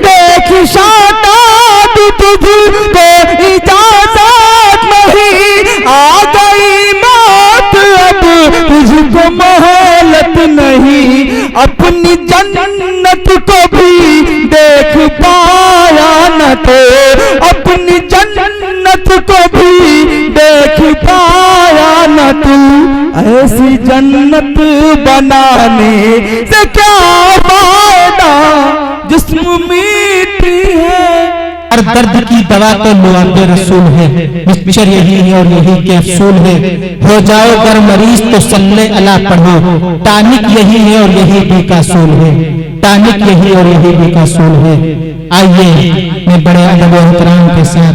देख शादाब तुझको इजाजत नहीं, आ गई मौत अब तुझको मोहलत नहीं। अपनी जन्नत को भी देख पाया न तो, अपनी जन्नत को भी देख पाया न तू। ऐसी जन्नत बनाने से क्या फायदा, जिस्म मीठी है। हर दर्द की दवा तो लुआंदे रसूल है, मिक्सचर यही है और यही कैप्सूल है। हो जाओ अगर मरीज तो सल्ले अला पढ़ो, टानिक यही है और यही बेकासूल है, टानिक यही और यही बेकासूल है। आइए मैं बड़े अदब और एहतराम के साथ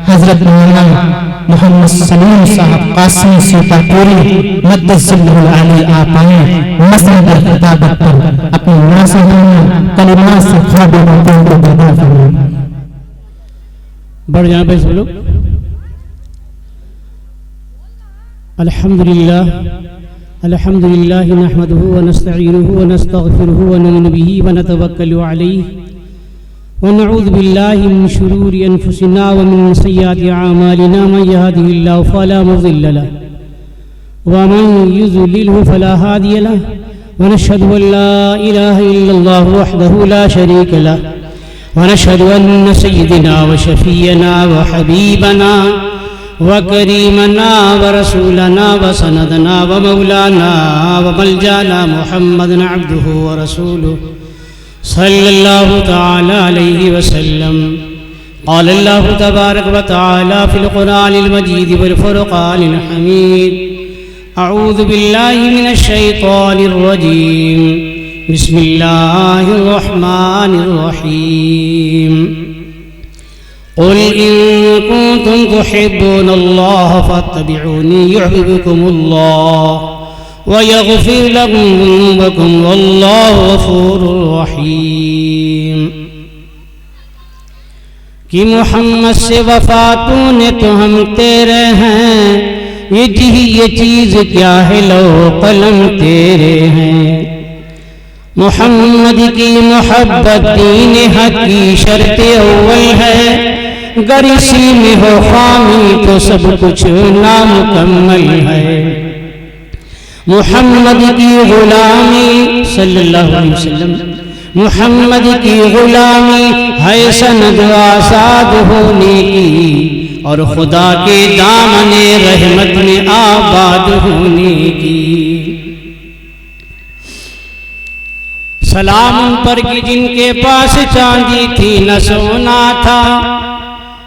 हजरत मौलाना मोहम्मद सलीम साहब कासिमी सीतापुरी मद्दसिल्लहुल आली आप आए मसनद खिताबत पर अपनी नासिहाना कलिमात से ख्वाब मौतों को पैदा फरमाएं। बढ़ जाए भाई सब लोग। अल्हम्दुलिल्लाह अल्हम्दुलिल्लाह नहमदुहु व नस्तईनुहु व नस्तगफिरुहु व नु'मिनु बिही व नतवक्कलु अलैहि व नऊज़ु बिल्लाहि मिन शुरूरि अनफुसिना व मिन सय्यिआति अअमालिना। मन यहदिहिल्लाहु फला मुज़िल्ल लहु व मन युज़लिल्हु फला हादिय लहु व नशहदु अन ला इलाहा इल्लल्लाहु वहदहु ला शरीका लहु व नशहदु अन्न सय्यिदना व शफीअना व हबीबना व करीमना व रसूलना व सनदना व मौलाना व मलजाना मुहम्मदन अब्दुहु व रसूलुहु सल्लल्लाहु तआला अलैहि वसल्लम। क़ाल अल्लाहु तबारक व तआला फ़िल क़ुरआनिल मजीद वल फ़ुरक़ानिल हमीद। अऊज़ु बिल्लाहि मिनश शैतानिर रजीम। बिस्मिल्लाहिर रहमानिर रहीम। क़ुल इन कुन्तुम तुहिब्बूनल्लाह फत्तबिऊनी युहब्बिकुमुल्लाह व यग़फ़िर लकुम ज़ुनूबकुम वल्लाहु गफ़ूरुर रहीम। कि मोहम्मद से वफ़ा तूने तो हम तेरे हैं, ये चीज़ क्या है लो कलम तेरे हैं। मोहम्मद की मोहब्बत दीन हक़ की शर्त अव्वल है, गर इसी में हो खामी तो सब कुछ नामुकम्मल है। मोहम्मद की गुलामी सल्लल्लाहु अलैहि वसल्लम, मोहम्मद की गुलामी है सनद आसाद होने की और खुदा के दामने रहमत में आबाद होने की। सलाम उन पर कि जिनके पास चांदी थी न सोना था,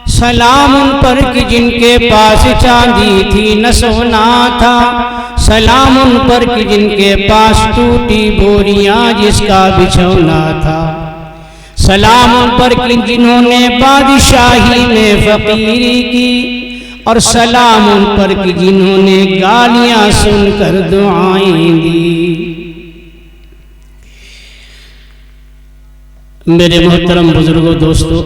सलाम उन पर कि जिनके पास चांदी थी न सोना था। सलाम उन पर कि जिनके पास टूटी बोरियां जिसका बिछौना था। सलाम उन पर कि जिन्होंने बादशाही में फकीरी की और सलाम उन पर कि जिन्होंने गालियां सुनकर दुआएं दी। मेरे मोहतरम बुजुर्गों, दोस्तों,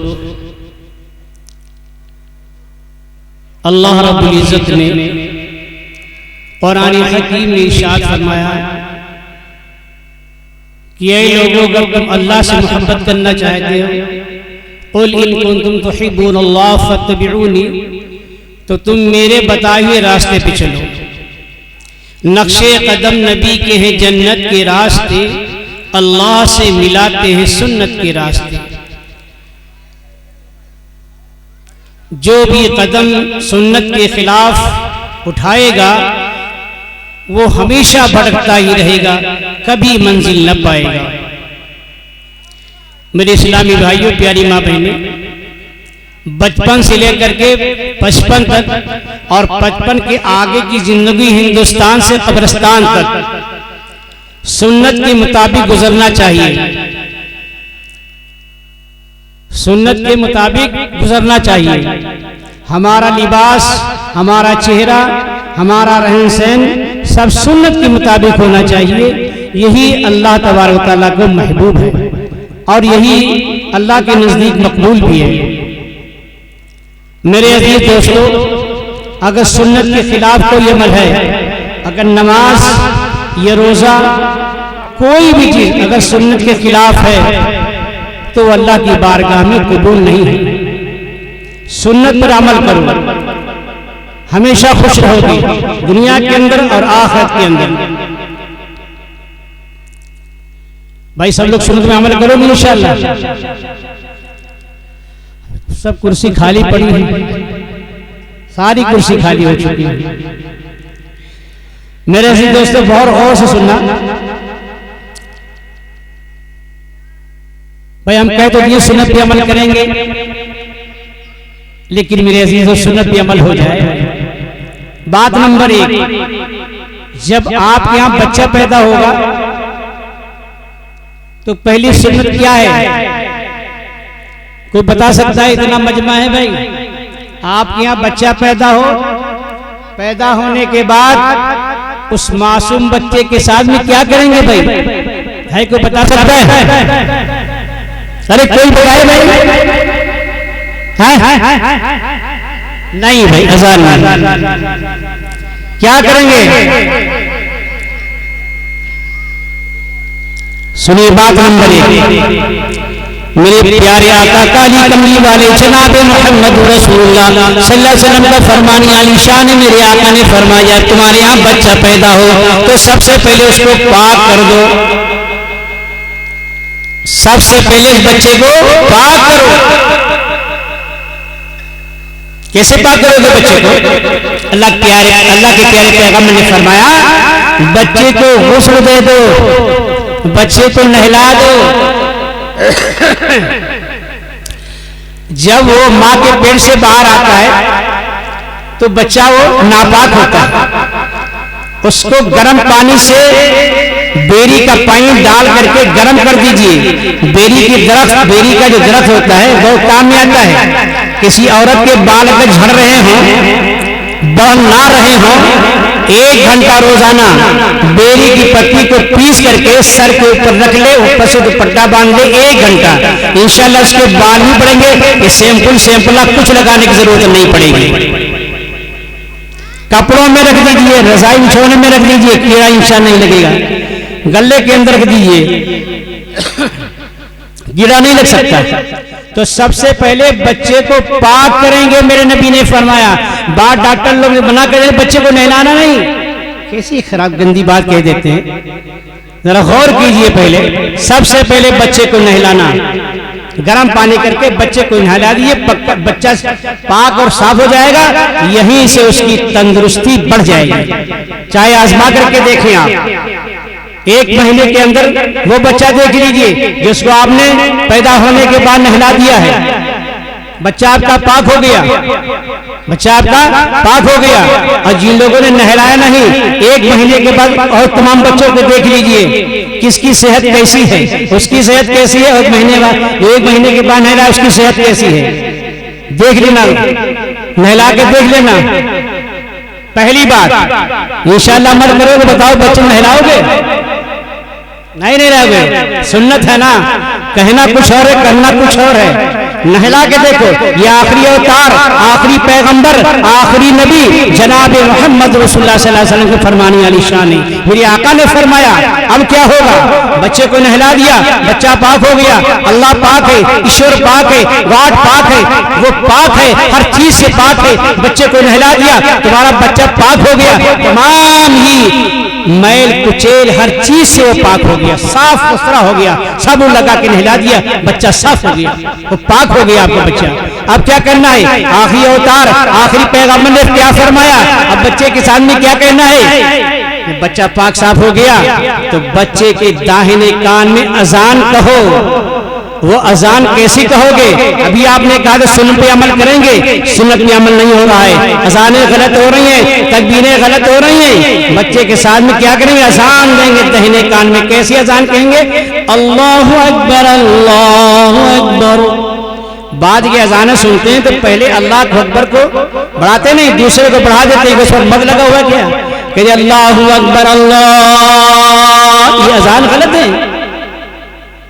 अल्लाह रब्बुल इज़्ज़त ने कुरान हकीम में इरशाद फरमाया कि ऐ लोगों, अगर तुम अल्लाह से मोहब्बत करना चाहते हो, क़ुल इन कुन्तुम तुहिब्बूनल्लाह फत्तबिऊनी, तो तुम मेरे बताए हुए रास्ते पे चलो। नक्शे कदम नबी के हैं जन्नत के रास्ते, अल्लाह से मिलाते हैं सुन्नत के रास्ते। जो भी कदम सुन्नत के खिलाफ उठाएगा वो हमेशा भटकता ही रहेगा, कभी मंजिल न पाएगा। मेरे इस्लामी भाइयों, प्यारी माँ बहनें, बचपन से लेकर के 55 तक और 55 के आगे की जिंदगी हिंदुस्तान से कब्रिस्तान तक सुन्नत के मुताबिक गुजरना चाहिए। सुन्नत के मुताबिक गुजरना चाहिए। हमारा लिबास, हमारा चेहरा, हमारा रहन सहन सब सुन्नत के मुताबिक होना चाहिए। यही अल्लाह तबारक व तआला को महबूब है और यही अल्लाह के नज़दीक मकबूल भी है। मेरे अजीज दोस्तों, अगर सुन्नत के खिलाफ कोई अमल है, अगर नमाज या रोज़ा कोई भी चीज़ अगर सुन्नत के खिलाफ है तो अल्लाह की बारगाह में कबूल नहीं है। सुन्नत पर अमल करो, हमेशा खुश रहोगे दुनिया के अंदर और आखिरत के अंदर। भाई सब लोग सुन्नत में अमल करोगे इंशाअल्लाह। सब कुर्सी खाली पड़ी है, सारी कुर्सी खाली हो चुकी है। मेरे ऐसे दोस्तों बहुत गौर से सुनना। भाई हम कह तो दिए सुन्नत पे अमल करेंगे, लेकिन मेरे अजीजों सुन्नत पे अमल हो जाए। बात नंबर 1, जब आपके यहां बच्चा पैदा होगा तो पहली सुन्नत क्या है? कोई बता सकता है? इतना मजमा है भाई। आपके यहां बच्चा पैदा हो, पैदा होने के बाद उस मासूम बच्चे के साथ में क्या करेंगे भाई? है कोई बता सकता है? अरे कोई बताए भाई। नहीं भाई, अज़ान क्या करेंगे? सुनिए बात नंबर 1, मेरे प्यारे आका काली कमली वाले जनाब मोहम्मद रसूलुल्लाह सल्लल्लाहु अलैहि वसल्लम का फरमान आलीशान है। मेरे आका ने फरमाया तुम्हारे यहाँ बच्चा पैदा हो तो सबसे पहले उसको पाक कर दो। सबसे पहले इस बच्चे को पाक करो। कैसे पाक करोगे बच्चे को? अल्लाह के प्यारे पैगंबर ने फरमाया बच्चे को गुस्ल दे दो, बच्चे को नहला दो। जब वो माँ के पेट से बाहर आता है तो बच्चा वो नापाक होता है। उसको गर्म पानी से बेरी का पानी डाल करके गर्म कर दीजिए। बेरी का जो दरख्त होता है वो काम में आता है। किसी औरत के बाल अगर झड़ रहे हों, बढ़ ना रहे हों, 1 घंटा रोजाना बेरी की पत्ती को पीस करके सर के ऊपर रख ले, ऊपर से दुपट्टा बांध ले 1 घंटा, इंशाल्लाह उसके बाल भी बढ़ेंगे। शैम्पूला कुछ लगाने की जरूरत नहीं पड़ेगी। कपड़ों में रख दीजिए, रजाई बिछोने में रख दीजिए, कीड़ा इंशाल्लाह नहीं लगेगा। गले के अंदर रख दीजिए, कीड़ा नहीं लग सकता। तो सबसे पहले बच्चे को पाक करेंगे। मेरे नबी ने फरमाया, बात डॉक्टर लोग मना कर बच्चे को नहलाना नहीं। कैसी खराब गंदी बात कह देते हैं, जरा गौर कीजिए। पहले सबसे पहले बच्चे को नहलाना, गर्म पानी करके बच्चे को नहला दिए, बच्चा पाक और साफ हो जाएगा। यहीं से उसकी तंदुरुस्ती बढ़ जाएगी। चाहे आजमा करके देखें आप, 1 महीने के अंदर वो बच्चा देख लीजिए जिसको आपने पैदा होने के बाद नहला दिया है, बच्चा आपका पाक हो गया, बच्चा आपका पाक हो गया। और जिन लोगों ने नहलाया नहीं, 1 महीने के बाद और तमाम बच्चों को देख लीजिए किसकी सेहत कैसी है, उसकी सेहत कैसी है। और 1 महीने के बाद नहलाया उसकी सेहत कैसी है, देख लेना, नहला के देख लेना। पहली बात इंशाअल्लाह अमल करोगे, बताओ बच्चे नहलाओगे? नहीं रहोगे। सुन्नत है ना, कहना कुछ और है, करना कुछ और है। नहला के देखो, ये आखिरी अवतार, आखिरी पैगंबर, आखिरी नबी जनाब मोहम्मद रसूलुल्लाह सल्लल्लाहु अलैहि वसल्लम की फरमानी आलीशान है। मेरे आका ने फरमाया अब क्या होगा? बच्चे को नहला दिया, बच्चा पाक हो गया। अल्लाह पाक है, ईश्वर पाक है, गॉड पाक है, वो पाक है, हर चीज से पाक है। बच्चे को नहला दिया, तुम्हारा बच्चा पाक हो गया। तमाम ही मैल कुचेल हर चीज से वो पाक हो गया, साफ सुथरा हो गया। साबुन लगा के नहला दिया, बच्चा साफ हो गया, वो पाक हो गया आपका बच्चा। अब क्या करना है? आखिरी अवतार, आखिरी पैगंबर ने क्या फरमाया? अब बच्चे के सामने क्या कहना है? बच्चा पाक साफ हो गया तो बच्चे के दाहिने कान में अजान कहो। वो अजान कैसी कहोगे? अभी आपने कहा था सुन्नत पे अमल करेंगे, सुन्नत पे अमल नहीं हो रहा है, अजानें गलत हो रही हैं, तकबीरें गलत हो रही हैं। बच्चे के साथ में क्या करेंगे? अजान देंगे दाहिने कान में। कैसी अजान कहेंगे? अल्लाहु अकबर, अल्लाहु अकबर। बाद की अजानें सुनते हैं तो पहले अल्लाह अकबर को बढ़ाते नहीं, दूसरे को बढ़ा देते हैं। उस पर मत लगा हुआ क्या? कहते अल्लाहु अकबर अल्लाह, ये अजान गलत है।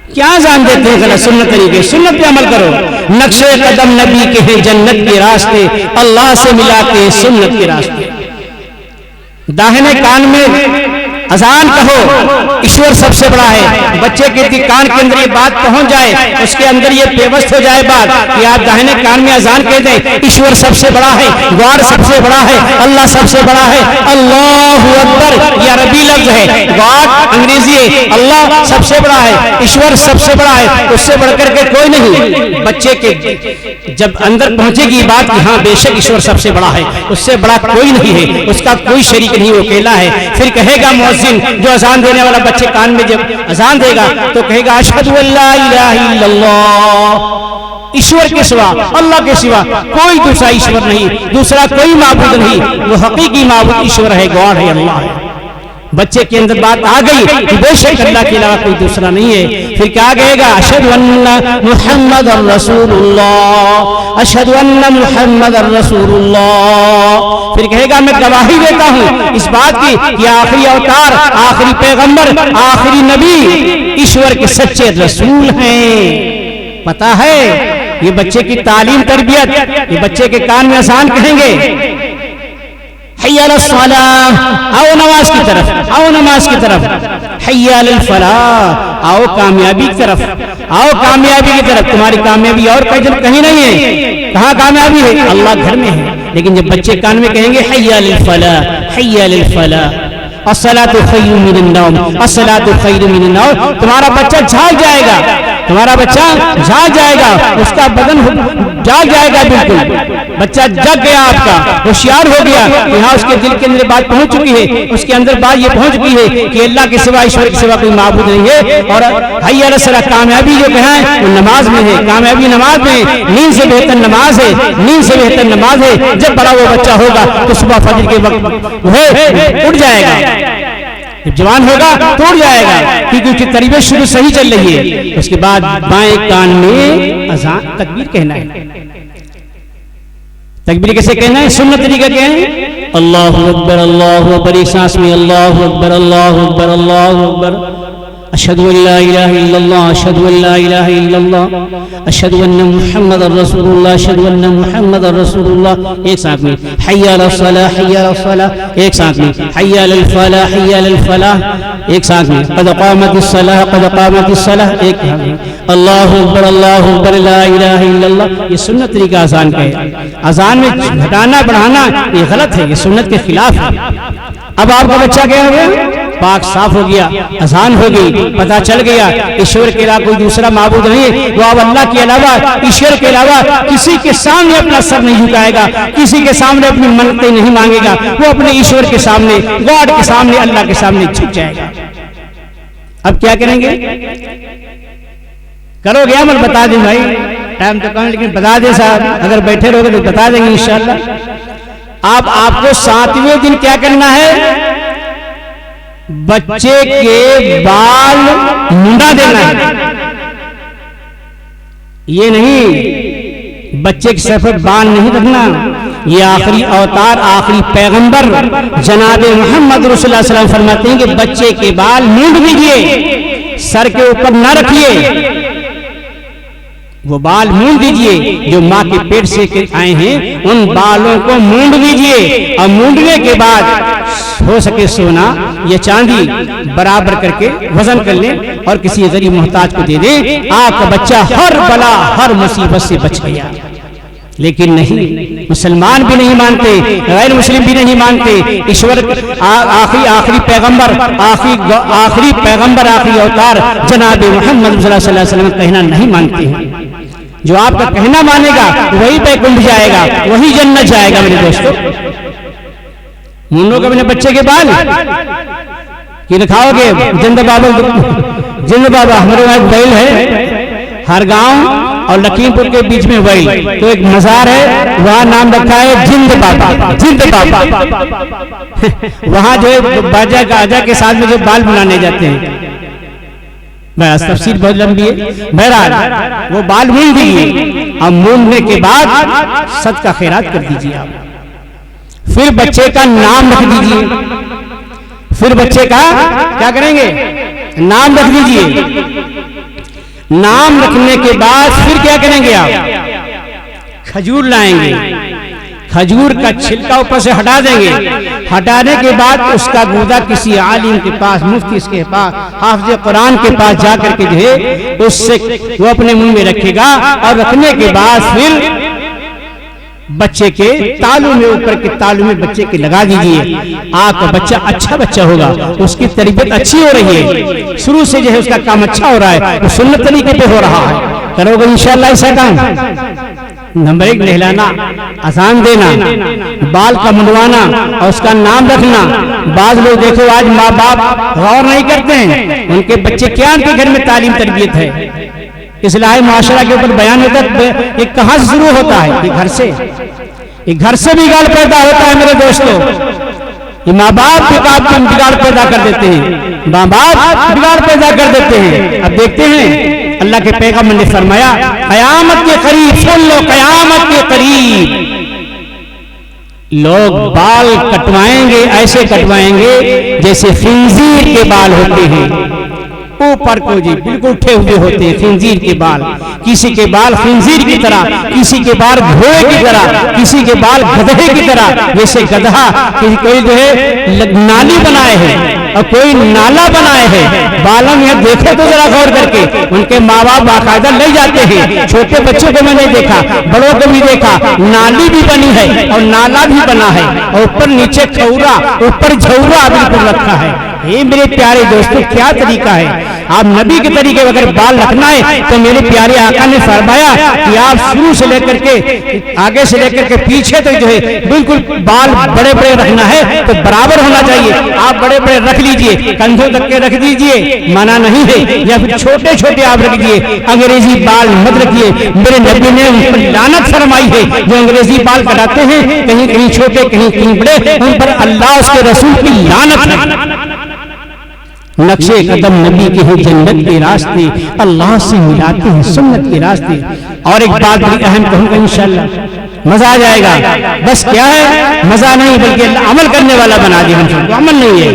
क्या जान देते हैं गलत? सुन्नत तरीके, सुन्नत पे अमल करो। नक्शे कदम नबी के हैं जन्नत के रास्ते, अल्लाह से मिलाते हैं सुन्नत के रास्ते। दाहिने कान में अजान कहो, ईश्वर सबसे बड़ा है। बच्चे के कान के अंदर ये बात पहुंच जाए, उसके अंदर ये पेवस्त हो जाए बात कि आप दाहिने कान में अजान कह दें, ईश्वर सबसे बड़ा है, गॉड सबसे बड़ा है, अल्लाह सबसे बड़ा है, अल्लाहु अकबर, ये अरबी लफ्ज है, गॉड अंग्रेजी है, अल्लाह सबसे बड़ा है, ईश्वर सबसे बड़ा है, उससे बढ़कर के कोई नहीं। बच्चे के जब अंदर पहुंचेगी बात कि हाँ बेशक ईश्वर सबसे बड़ा है, उससे बड़ा कोई नहीं है, उसका कोई शरीक नहीं, वो अकेला है। फिर कहेगा मुअज्जिन, जो अजान देने वाला बच्चे कान में जब अजान देगा तो कहेगा अशहदु अल्ला इलाहा इल्लल्लाह, ईश्वर के सिवा, अल्लाह के सिवा कोई दूसरा ईश्वर नहीं, दूसरा कोई माबूद नहीं, वो हकीकी माबूद ईश्वर है, गॉड है, अल्लाह है। बच्चे के अंदर बात आ गई कि बेशक अल्लाह के अलावा कोई दूसरा नहीं है। फिर क्या कहेगा, अशहदु अन्ना मुहम्मदर रसूलुल्लाह, अशहदु अन्ना मुहम्मदर रसूलुल्लाह। फिर कहेगा मैं गवाही देता हूँ इस बात की कि आखिरी अवतार, आखिरी पैगंबर, आखिरी नबी ईश्वर के सच्चे रसूल हैं। पता है ये बच्चे की तालीम तरबियत, ये बच्चे के कान में अजान कहेंगे, हय्या अलल सलाह, आओ नमाज की तरफ, आओ नमाज की तरफ, हय्या अलल फलाह, आओ कामयाबी की तरफ, आओ कामयाबी की तरफ। तुम्हारी कामयाबी और कहीं नहीं है, कहाँ कामयाबी है, अल्लाह घर में है। लेकिन जब बच्चे कान में कहेंगे हय्या अलल फलाह, हय्या अलल फलाह, अस्सलातु खैरुम मिनन नौम, अस्सलातु खैरुम मिनन नौम, तुम्हारा बच्चा जाग जाएगा, तुम्हारा बच्चा जाग जाएगा, उसका बदन जाग जाएगा, बिल्कुल बच्चा जग गया, आपका होशियार हो गया कि हाँ उसके दिल के अंदर बात पहुंच चुकी है, उसके अंदर बात ये पहुंच चुकी है कि अल्लाह के सिवा, ईश्वर के सिवा कोई माबूद नहीं है। और हय्या अलल सलाह, कामयाबी जो कहें वो नमाज में है, कामयाबी नमाज में, नींद से बेहतर नमाज है, नींद से बेहतर नमाज है। जब बड़ा वो बच्चा होगा तो सुबह फजर के वक्त उठ जाएगा, जब जवान होगा तो उठ जाएगा, क्योंकि उसकी तरबियत शुरू सही चल रही है। उसके बाद बाएं कान में अजान तकबीर कहना है। तकबीर कैसे कहना है, सुन्नत तरीका क्या है, अल्लाहु अकबर, अल्लाहु अकबर, एक सांस में अल्लाहु अकबर, अल्लाहु अकबर, अल्लाहु अकबर, अशहदु अल्ला इलाहा इल्लल्लाह, अशहदु अल्ला इलाहा इल्लल्लाह, अशहदु अन्ना मुहम्मदर रसूलुल्लाह, अशहदु अन्ना मुहम्मदर रसूलुल्लाह। एक साथ में हय्या अलल सलाह, हय्या अलल सलाह, एक साथ में हय्या अलल फलाह, हय्या अलल फलाह, एक साथ में क़द क़ामतिस सलाह, क़द क़ामतिस सलाह, एक साथ में अल्लाहु अकबर, अल्लाहु अकबर, ला इलाहा इल्लल्लाह। ये सुन्नत तरीका अजान का है। अजान में घटाना बढ़ाना ये गलत है, ये सुन्नत के खिलाफ है। अब आपका बच्चा क्या हो गया, पाक साफ हो गया, अजान हो गई, पता चल गया ईश्वर के अलावा कोई दूसरा माबूद नहीं है, वो अब अल्लाह के अलावा, ईश्वर के अलावा किसी के सामने अपना सर नहीं झुकाएगा, किसी के सामने अपनी मन्नतें नहीं मांगेगा, वो अपने ईश्वर के सामने, गॉड के सामने, अल्लाह के सामने झुक जाएगा। अब क्या करेंगे, करोगे अमल, बता दें भाई, टाइम तो कम लेकिन बता दें साहब, अगर बैठे रहोगे तो बता देंगे इंशाअल्लाह। अब आपको 7वें दिन क्या करना है, बच्चे के बाल मुंडा देना है। ये नहीं बच्चे के सर पर बाल नहीं रखना, ये आखिरी अवतार, आखिरी पैगंबर जनाब मोहम्मद रसूलुल्लाह सल्लल्लाहु अलैहि वसल्लम फरमाते हैं कि बच्चे के बाल मूंड दीजिए, सर के ऊपर ना रखिए, वो बाल मूंड दीजिए जो माँ के पेट से आए हैं, उन बालों को मूंड दीजिए। और मूंडने के बाद हो सके सोना या चांदी बराबर करके वजन कर लें और किसी गरीब मोहताज को दे दें, आपका बच्चा हर बला, हर मुसीबत से बच गया। लेकिन नहीं, मुसलमान भी नहीं मानते, गैर मुस्लिम भी नहीं मानते, ईश्वर आखिरी पैगंबर, आखिरी पैगंबर, आखिरी अवतार जनाब मोहम्मद सल्लल्लाहु अलैहि वसल्लम कहना नहीं मानते हैं। जो आपका कहना मानेगा वही बैकुंठ जाएगा, वही जन्नत जाएगा। मेरे दोस्तों, मुंडो के अपने बच्चे के बाल कि दिखाओगे, जिंद बाबा, जिंद बाबा। हमारे वहां बैल है, हर गांव और लखीमपुर के बीच में बैल, तो एक मजार है, वहां नाम रखा है जिंद बाबा, जिंद बाबा। वहां जो है बाजा गाजा के साथ में जो बाल बनाने जाते हैं, बस तफसीर बहुत लंबी है। बहरहाल वो बाल मूंद दीजिए, अब मूंदने के बाद सदका खैरात कर दीजिए आप। फिर बच्चे का नाम रख दीजिए, फिर बच्चे का क्या करेंगे, नाम रख दीजिए। नाम रखने के बाद फिर क्या करेंगे आप, खजूर लाएंगे, खजूर का छिलका ऊपर से हटा देंगे। हटाने के बाद उसका गूदा किसी आलिम के पास, मुफ्ती के पास, हाफिज कुरान के पास जाकर के जो है उससे वो अपने मुंह में रखेगा और रखने के बाद फिर बच्चे के तालू में, ऊपर के तालू में बच्चे के लगा दीजिए। आपका बच्चा अच्छा बच्चा होगा, उसकी तरबियत अच्छी हो रही है, शुरू से जो है उसका काम अच्छा हो रहा है, वो सुन्नत तरीके पे हो रहा है। करोगे इंशाअल्लाह ऐसा काम। नंबर 1 नहलाना, आसान देना, बाल का मुंडवाना और उसका नाम रखना। बाद लोग देखो आज माँ बाप गौर नहीं करते हैं उनके बच्चे क्या उनके घर में तालीम तरबियत है। इस्लाही माशरा के ऊपर बयान होता है, ये कहाँ से शुरू होता है? ये घर से, ये घर से बिगाड़ पैदा होता है मेरे दोस्तों। ये माँ बाप बिगाड़ पैदा कर देते हैं, माँ बाप बिगाड़ पैदा कर देते हैं। अब देखते हैं अल्लाह के पैगंबर ने फरमाया कयामत के करीब, सुन लो, कयामत के करीब लोग बाल कटवाएंगे, ऐसे कटवाएंगे जैसे खिंजीर के बाल होते हैं, ऊपर को जी बिल्कुल उठे हुए होते हैं खिंजीर के बाल। किसी के बाल खिंजीर की तरह, किसी के बाल घोड़े की तरह, किसी के बाल गधे की तरह। जैसे गधा कोई जो है नाली बनाए है और कोई नाला बनाए है। बालों में देखो तो जरा गौर करके, उनके माँ बाप बाकायदा ले जाते हैं। छोटे बच्चों को मैंने देखा, बड़ों को भी देखा, नाली भी बनी है और नाला भी बना है और ऊपर नीचे खौरा, ऊपर झौरा बिल्कुल रखा है। ये मेरे प्यारे दोस्तों क्या तरीका है? आप नबी के तरीके अगर बाल रखना है तो मेरे प्यारे आका ने फरमाया कि आप शुरू से लेकर के आगे से लेकर के पीछे तक जो है बिल्कुल बाल बड़े बड़े रखना है तो बराबर होना चाहिए। आप बड़े बड़े रख लीजिए, कंधों तक के रख दीजिए, मना नहीं है, या फिर छोटे छोटे आप रख दीजिए। अंग्रेजी बाल मत रखिए, मेरे नबी ने उन पर लानत फरमाई है जो अंग्रेजी बाल कटाते हैं, कहीं कहीं छोटे कहीं कहीं बड़े, उन पर अल्लाह उसके रसूल की लानत है। नक्शे कदम नबी के हैं जन्नत के रास्ते, अल्लाह से मिलाते हैं सुन्नत के रास्ते। और एक बात बड़ी अहम कहूंगा, इंशाअल्लाह मजा आ जाएगा। बस क्या है, मजा नहीं बल्कि अमल करने वाला बना दिया हम सबको। अमल नहीं है।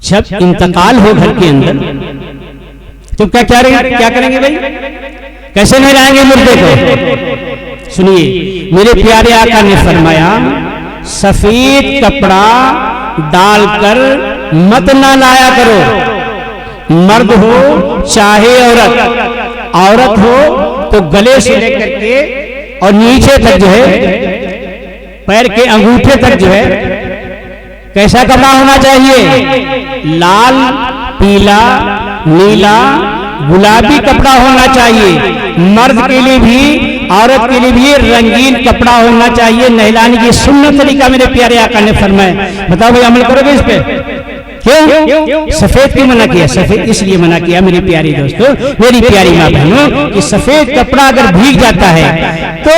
जब इंतकाल हो घर के अंदर तो क्या करेंगे भाई? कैसे नहीं लाएंगे मुर्दे को? सुनिए, मेरे प्यारे आका ने फरमाया सफेद कपड़ा डालकर मत ना लाया करो। मर्द हो चाहे औरत हो तो गले से लेकर के और नीचे तक जो है पैर के अंगूठे तक जो है कैसा कपड़ा होना चाहिए? लाल, पीला, नीला, गुलाबी कपड़ा होना चाहिए। मर्द के लिए भी औरत के लिए भी रंगीन कपड़ा होना चाहिए। नहलाने की सुन्नत तरीका मेरे प्यारे आका ने फरमाया। बताओ भाई अमल करोगे इस पे? क्यों सफेद क्यों मना किया? सफेद इसलिए मना किया मेरे प्यारे दोस्तों, मेरी प्यारी माँ बहनों, कि सफेद कपड़ा अगर भीग जाता है तो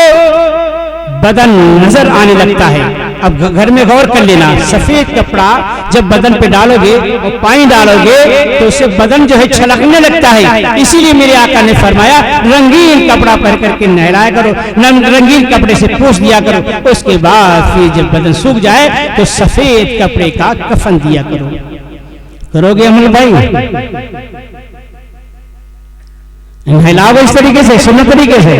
बदन नजर आने लगता है। अब घर में गौर कर लेना, सफेद कपड़ा जब बदन पे डालोगे और पानी डालोगे तो उससे बदन जो है छलकने लगता है। इसीलिए मेरे आका ने फरमाया रंगीन कपड़ा पहन करके नहलाया करो, रंगीन कपड़े से पोंछ दिया करो। उसके बाद फिर जब बदन सूख जाए तो सफेद कपड़े का कफन दिया करो। करोगे अमल भाई? नहलाओ इस तरीके से, सुन्नत तरीके से,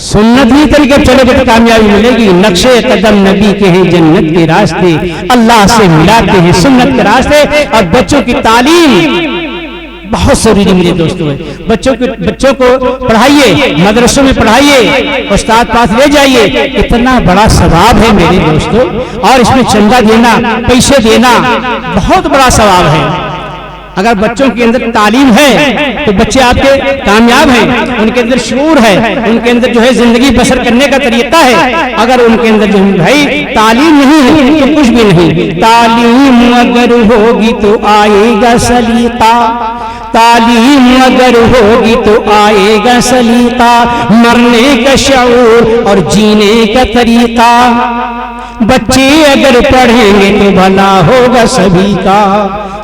सुन्नत ही तरीके चलोगे तो कामयाबी मिलेगी। नक्शे कदम नबी के हैं जन्नत के रास्ते, अल्लाह से मिलाते हैं सुन्नत के रास्ते। और बच्चों की तालीम बहुत जरूरी मेरे दोस्तों है। बच्चों को पढ़ाइए, मदरसों में पढ़ाइए, उस्ताद पास ले जाइए। इतना बड़ा सवाब है मेरे दोस्तों, और इसमें चंदा देना, पैसे देना बहुत बड़ा सवाब है। अगर बच्चों के अंदर तालीम है तो बच्चे आपके कामयाब हैं, उनके अंदर शऊर है, उनके अंदर जो है जिंदगी बसर करने का तरीका है। अगर उनके अंदर जो है भाई तालीम नहीं है तो कुछ भी नहीं। तालीम अगर होगी तो आएगा सलीका, तालीम अगर होगी तो आएगा सलीका, मरने का शऊर और जीने का तरीका। बच्चे अगर पढ़ेंगे तो भला होगा सभी का,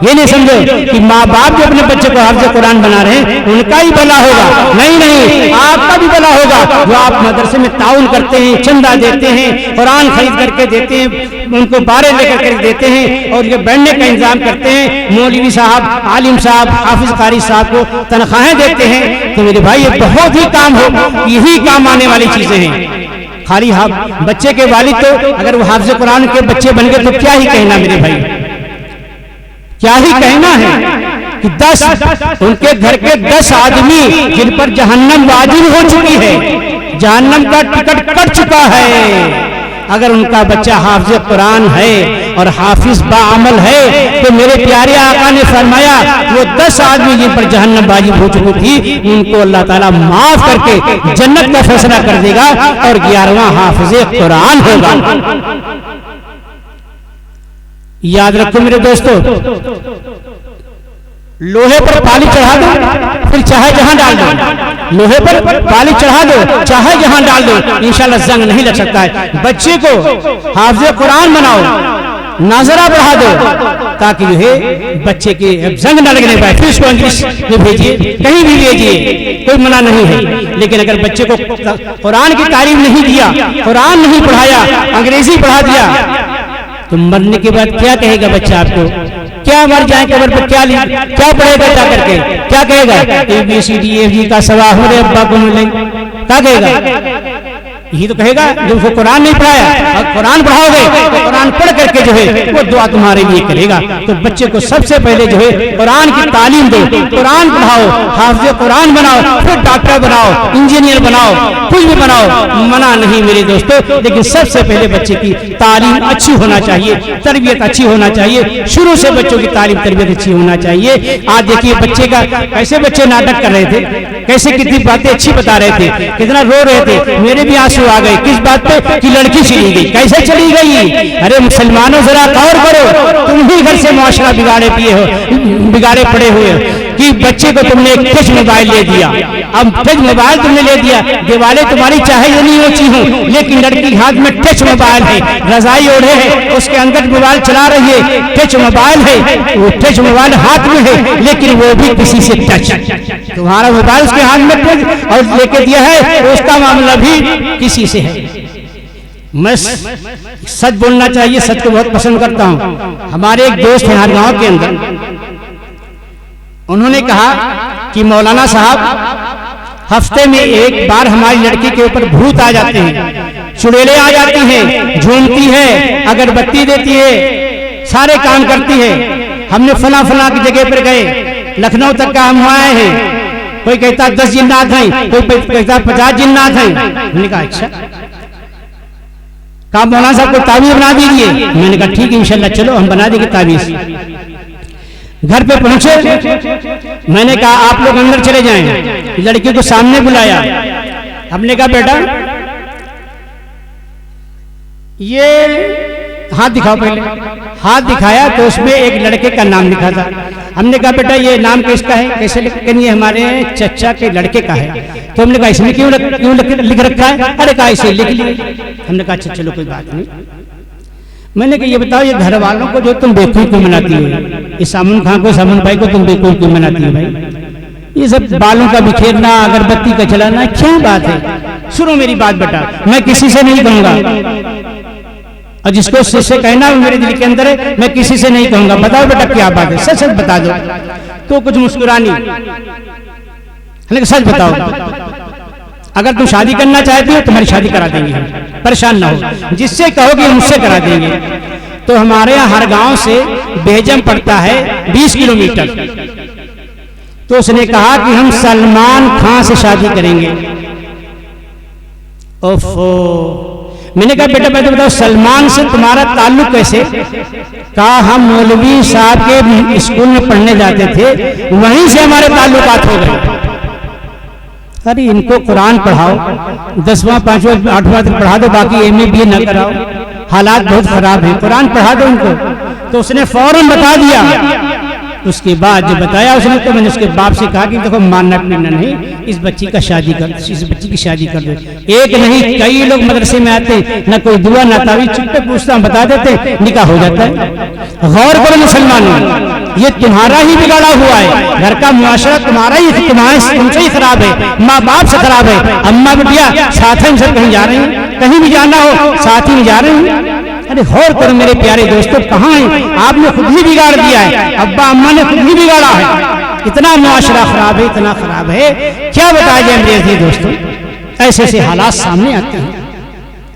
ये नहीं समझो कि माँ बाप जो अपने बच्चे को हाफिज कुरान बना रहे हैं उनका ही भला होगा, नहीं नहीं, आपका भी भला होगा। जो आप मदरसे में ताउन करते हैं, चंदा देते हैं, कुरान खरीद करके देते हैं, उनको बारे लेकर के देते हैं और ये बैठने का इंतजाम करते हैं, मौलवी साहब, आलिम साहब, हाफिज कारी साहब को तनख्वाहें देते हैं, तो मेरे भाई ये बहुत ही काम हो, यही काम आने वाली चीजें हैं। खाली बच्चे के वालिद तो अगर वो हाफिज कुरान के बच्चे बन गए तो क्या ही कहना मेरे भाई, क्या ही कहना है कि 10 उनके घर के 10 आदमी जिन पर जहन्नम वाजिब हो चुकी है, जहन्नम का टिकट कट चुका है, अगर उनका बच्चा हाफिज कुरान है और हाफिज बाअमल है तो मेरे प्यारे आका ने फरमाया वो 10 आदमी जिन पर जहन्नम वाजिब हो चुकी थी उनको अल्लाह ताला माफ करके जन्नत का फैसला कर देगा और 11वां हाफिज कुरान होगा। याद रखो मेरे दोस्तों, लोहे पर पानी चढ़ा दो फिर चाहे जहां डाल दो, लोहे पर पानी चढ़ा दो चाहे जहां डाल दो, इंशाल्लाह जंग नहीं लग सकता है। बच्चे को हाफिज कुरान बनाओ, नाजरा बढ़ा दो ताकि जो है बच्चे की जंग न लगने पाए, फिर उसको इंग्लिश में भेजिए, कहीं भी भेजिए, कोई मना नहीं है। लेकिन अगर बच्चे को कुरान की तालीम नहीं दिया, कुरान नहीं पढ़ाया, अंग्रेजी पढ़ा दिया, तो मरने के बाद क्या कहेगा बच्चा आपको? क्या मर जाए कब्र पर क्या पढ़ेगा जा करके? क्या कहेगा? ABCD का सवाल हमारे अब्बा को मिले, क्या कहेगा? यही तो कहेगा जब उसको कुरान नहीं पढ़ाया, और कुरान पढ़ाओगे तो कुरान पढ़ करके जो है वो दुआ तुम्हारे लिए करेगा। तो बच्चे को सबसे पहले जो है कुरान की तालीम दो, कुरान पढ़ाओ, हाफिज कुरान बनाओ, फिर डॉक्टर बनाओ, इंजीनियर बनाओ, कुछ भी बनाओ, मना नहीं मेरे दोस्तों। लेकिन सबसे पहले बच्चे की तालीम अच्छी होना चाहिए, तरबियत अच्छी होना चाहिए, शुरू से बच्चों की तालीम तरबियत अच्छी होना चाहिए। आज देखिए बच्चे का कैसे बच्चे नाटक कर रहे थे, कैसे कितनी बातें अच्छी बता रहे थे, कितना रो रहे थे, मेरे भी आंसू आ गए। किस बात पे? कि लड़की चली गई। कैसे चली गई? अरे मुसलमानों जरा गौर करो, तुम ही घर से मुआशरा बिगाड़े पड़े हुए कि बच्चे को तुमने एक टच मोबाइल ले दिया, अब टच मोबाइल तुमने ले दिया, दीवारें तुम्हारी चाहे ये नहीं ऊंची हो, लेकिन लड़की हाथ में टच मोबाइल है, रजाई ओढ़े है, उसके अंदर मोबाइल चला रही है, टच मोबाइल है, वो टच मोबाइल हाथ में है, लेकिन वो भी किसी से टच, तुम्हारा मोबाइल उसके हाथ में टच और लेके दिया है, तो उसका मामला भी किसी से है। मैं सच बोलना चाहिए, सच को बहुत पसंद करता हूं। हमारे एक दोस्त हैं हर गांव के अंदर, उन्होंने कहा कि मौलाना साहब हफ्ते में एक बार हमारी लड़की के ऊपर भूत आ जाते हैं, चुड़ैलें आ जाती हैं, झूमती है, अगरबत्ती देती है, सारे काम करती है। हमने फला फला की जगह पर गए, लखनऊ तक का हम आए हैं, कोई कहता 10 जिन्नात हैं, कोई कहता 50 जिन्नात हैं। मैंने कहा अच्छा, कहा मौलाना साहब को ताबीज बना दीजिए। मैंने कहा ठीक इंशाल्लाह, चलो हम बना देंगे ताबीज। घर पे पहुंचे, मैंने कहा आप लोग अंदर चले जाएं। लड़की को सामने बुलाया, हमने कहा बेटा ये हाथ दिखाओ। पहले हाथ दिखाया तो उसमें एक लड़के का नाम लिखा था। हमने कहा बेटा ये नाम किसका है? कैसे ये हमारे चचा के लड़के का है। तो हमने कहा इसमें क्यों लिख रखा है? अरे कहा इसे लिख लिए। हमने कहा अच्छा चलो कोई बात नहीं। मैंने कहा ये बताओ ये घर वालों को जो तुम बेवकूफ क्यों मनाती हो, इस सामुन खां को, सामुन भाई को तुम बेवकूफ क्यों मनाती हो भाई? ये सब बालों का बिखेरना, अगरबत्ती का जलाना क्या बात है? सुनो मेरी बात बेटा, मैं किसी से नहीं कहूंगा, और जिसको से कहना मेरे दिल के अंदर है, मैं किसी से नहीं कहूंगा। बताओ बेटा क्या बात है, सच सच बता दो। तो कुछ मुस्कुरानी, लेकिन सच बताओ, अगर तुम शादी करना चाहती हो तुम्हारी शादी करा देंगे हम, परेशान ना हो, जिससे कहोगे मुझसे करा देंगे। तो हमारे यहाँ हर गांव से बेहजम पड़ता है 20 किलोमीटर। तो उसने कहा कि हम सलमान खान से शादी करेंगे। ओफो, मैंने कहा बेटा पहले बताओ सलमान से तुम्हारा ताल्लुक कैसे? कहा हम मौलवी साहब के स्कूल में पढ़ने जाते थे, वहीं से हमारे ताल्लुकात हो गए। अरे इनको कुरान पढ़ाओ, 10वां 5वां 8वां तक पढ़ा दो, बाकी MA BA न कराओ, हालात बहुत खराब है, कुरान पढ़ा दो उनको। तो उसने फौरन बता दिया। उसके बाद जब बताया उसने तो मैंने उसके बाप से कहा कि देखो मानना पीना नहीं, इस बच्ची का शादी कर, इस बच्ची की शादी कर दो। एक नहीं कई लोग मदरसे में आते, न कोई दुआ न तावीज़, चुपके पूछता हम बता देते, निकाह हो जाता है। गौर करो मुसलमानों, ये तुम्हारा ही बिगाड़ा हुआ है, घर का मुआशरा तुम्हारा ही, तुमसे ही खराब है, माँ बाप से खराब है। अम्मा बिटिया साथ ही सब कहीं जा रहे हैं, कहीं भी जाना हो साथ ही में जा रहे हैं। अरे गौर करो मेरे प्यारे दोस्तों, कहाँ है? आपने खुद ही बिगाड़ दिया है, अब्बा अम्मा ने खुद ही बिगाड़ा है। इतना मुआशरा खराब है, इतना खराब है, क्या बताया जाए मेरे अजीज दोस्तों। ऐसे ऐसे हालात सामने आते हैं।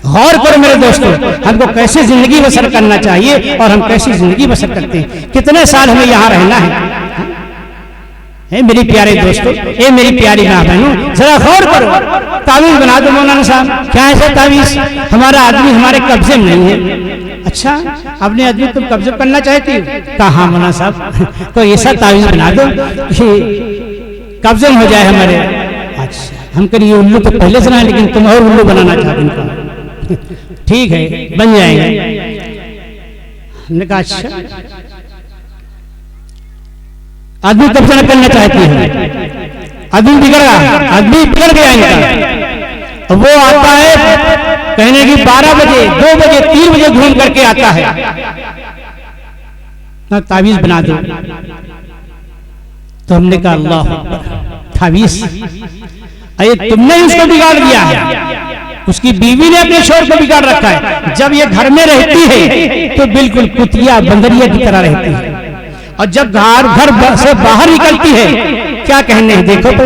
गौर करो मेरे दोस्तों, हमको कैसे जिंदगी बसर करना चाहिए और हम कैसी जिंदगी बसर करते हैं, कितने साल हमें यहाँ रहना है मेरे प्यारे दोस्तों, ए मेरी प्यारी माँ बहनों, जरा गौर करो। तावीज़ बना दो मौलाना साहब, क्या है तावीज़? हमारा आदमी हमारे कब्जे में नहीं है। अच्छा, अपने आदमी तुम कब्जे करना चाहती हो? कहा हाँ मौलाना साहब, तो ऐसा तावीज़ बना दो कि कब्जे में हो जाए हमारे। अच्छा, हम करिए उल्लू तो पहले से ना, लेकिन तुम और उल्लू बनाना चाहते हो। ठीक है, बन जाएंगे। हमने कहा अच्छा, आदमी कब्जा न करना चाहती है, आदमी बिगड़ गया इनका। वो आता है कहने की 12 बजे 2 बजे 3 बजे घूम करके आता है, ना तावीज़ बना दो। तो हमने कहा अल्लाह तावीज़, अरे तुमने उसको बिगाड़ दिया है, उसकी बीवी ने अपने शोर को बिगाड़ रखा है। जब ये घर में रहती है तो बिल्कुल कुतिया बंदरिया की तरह रहती है, और जब घर से बाहर निकलती है, क्या कहने हैं देखो तो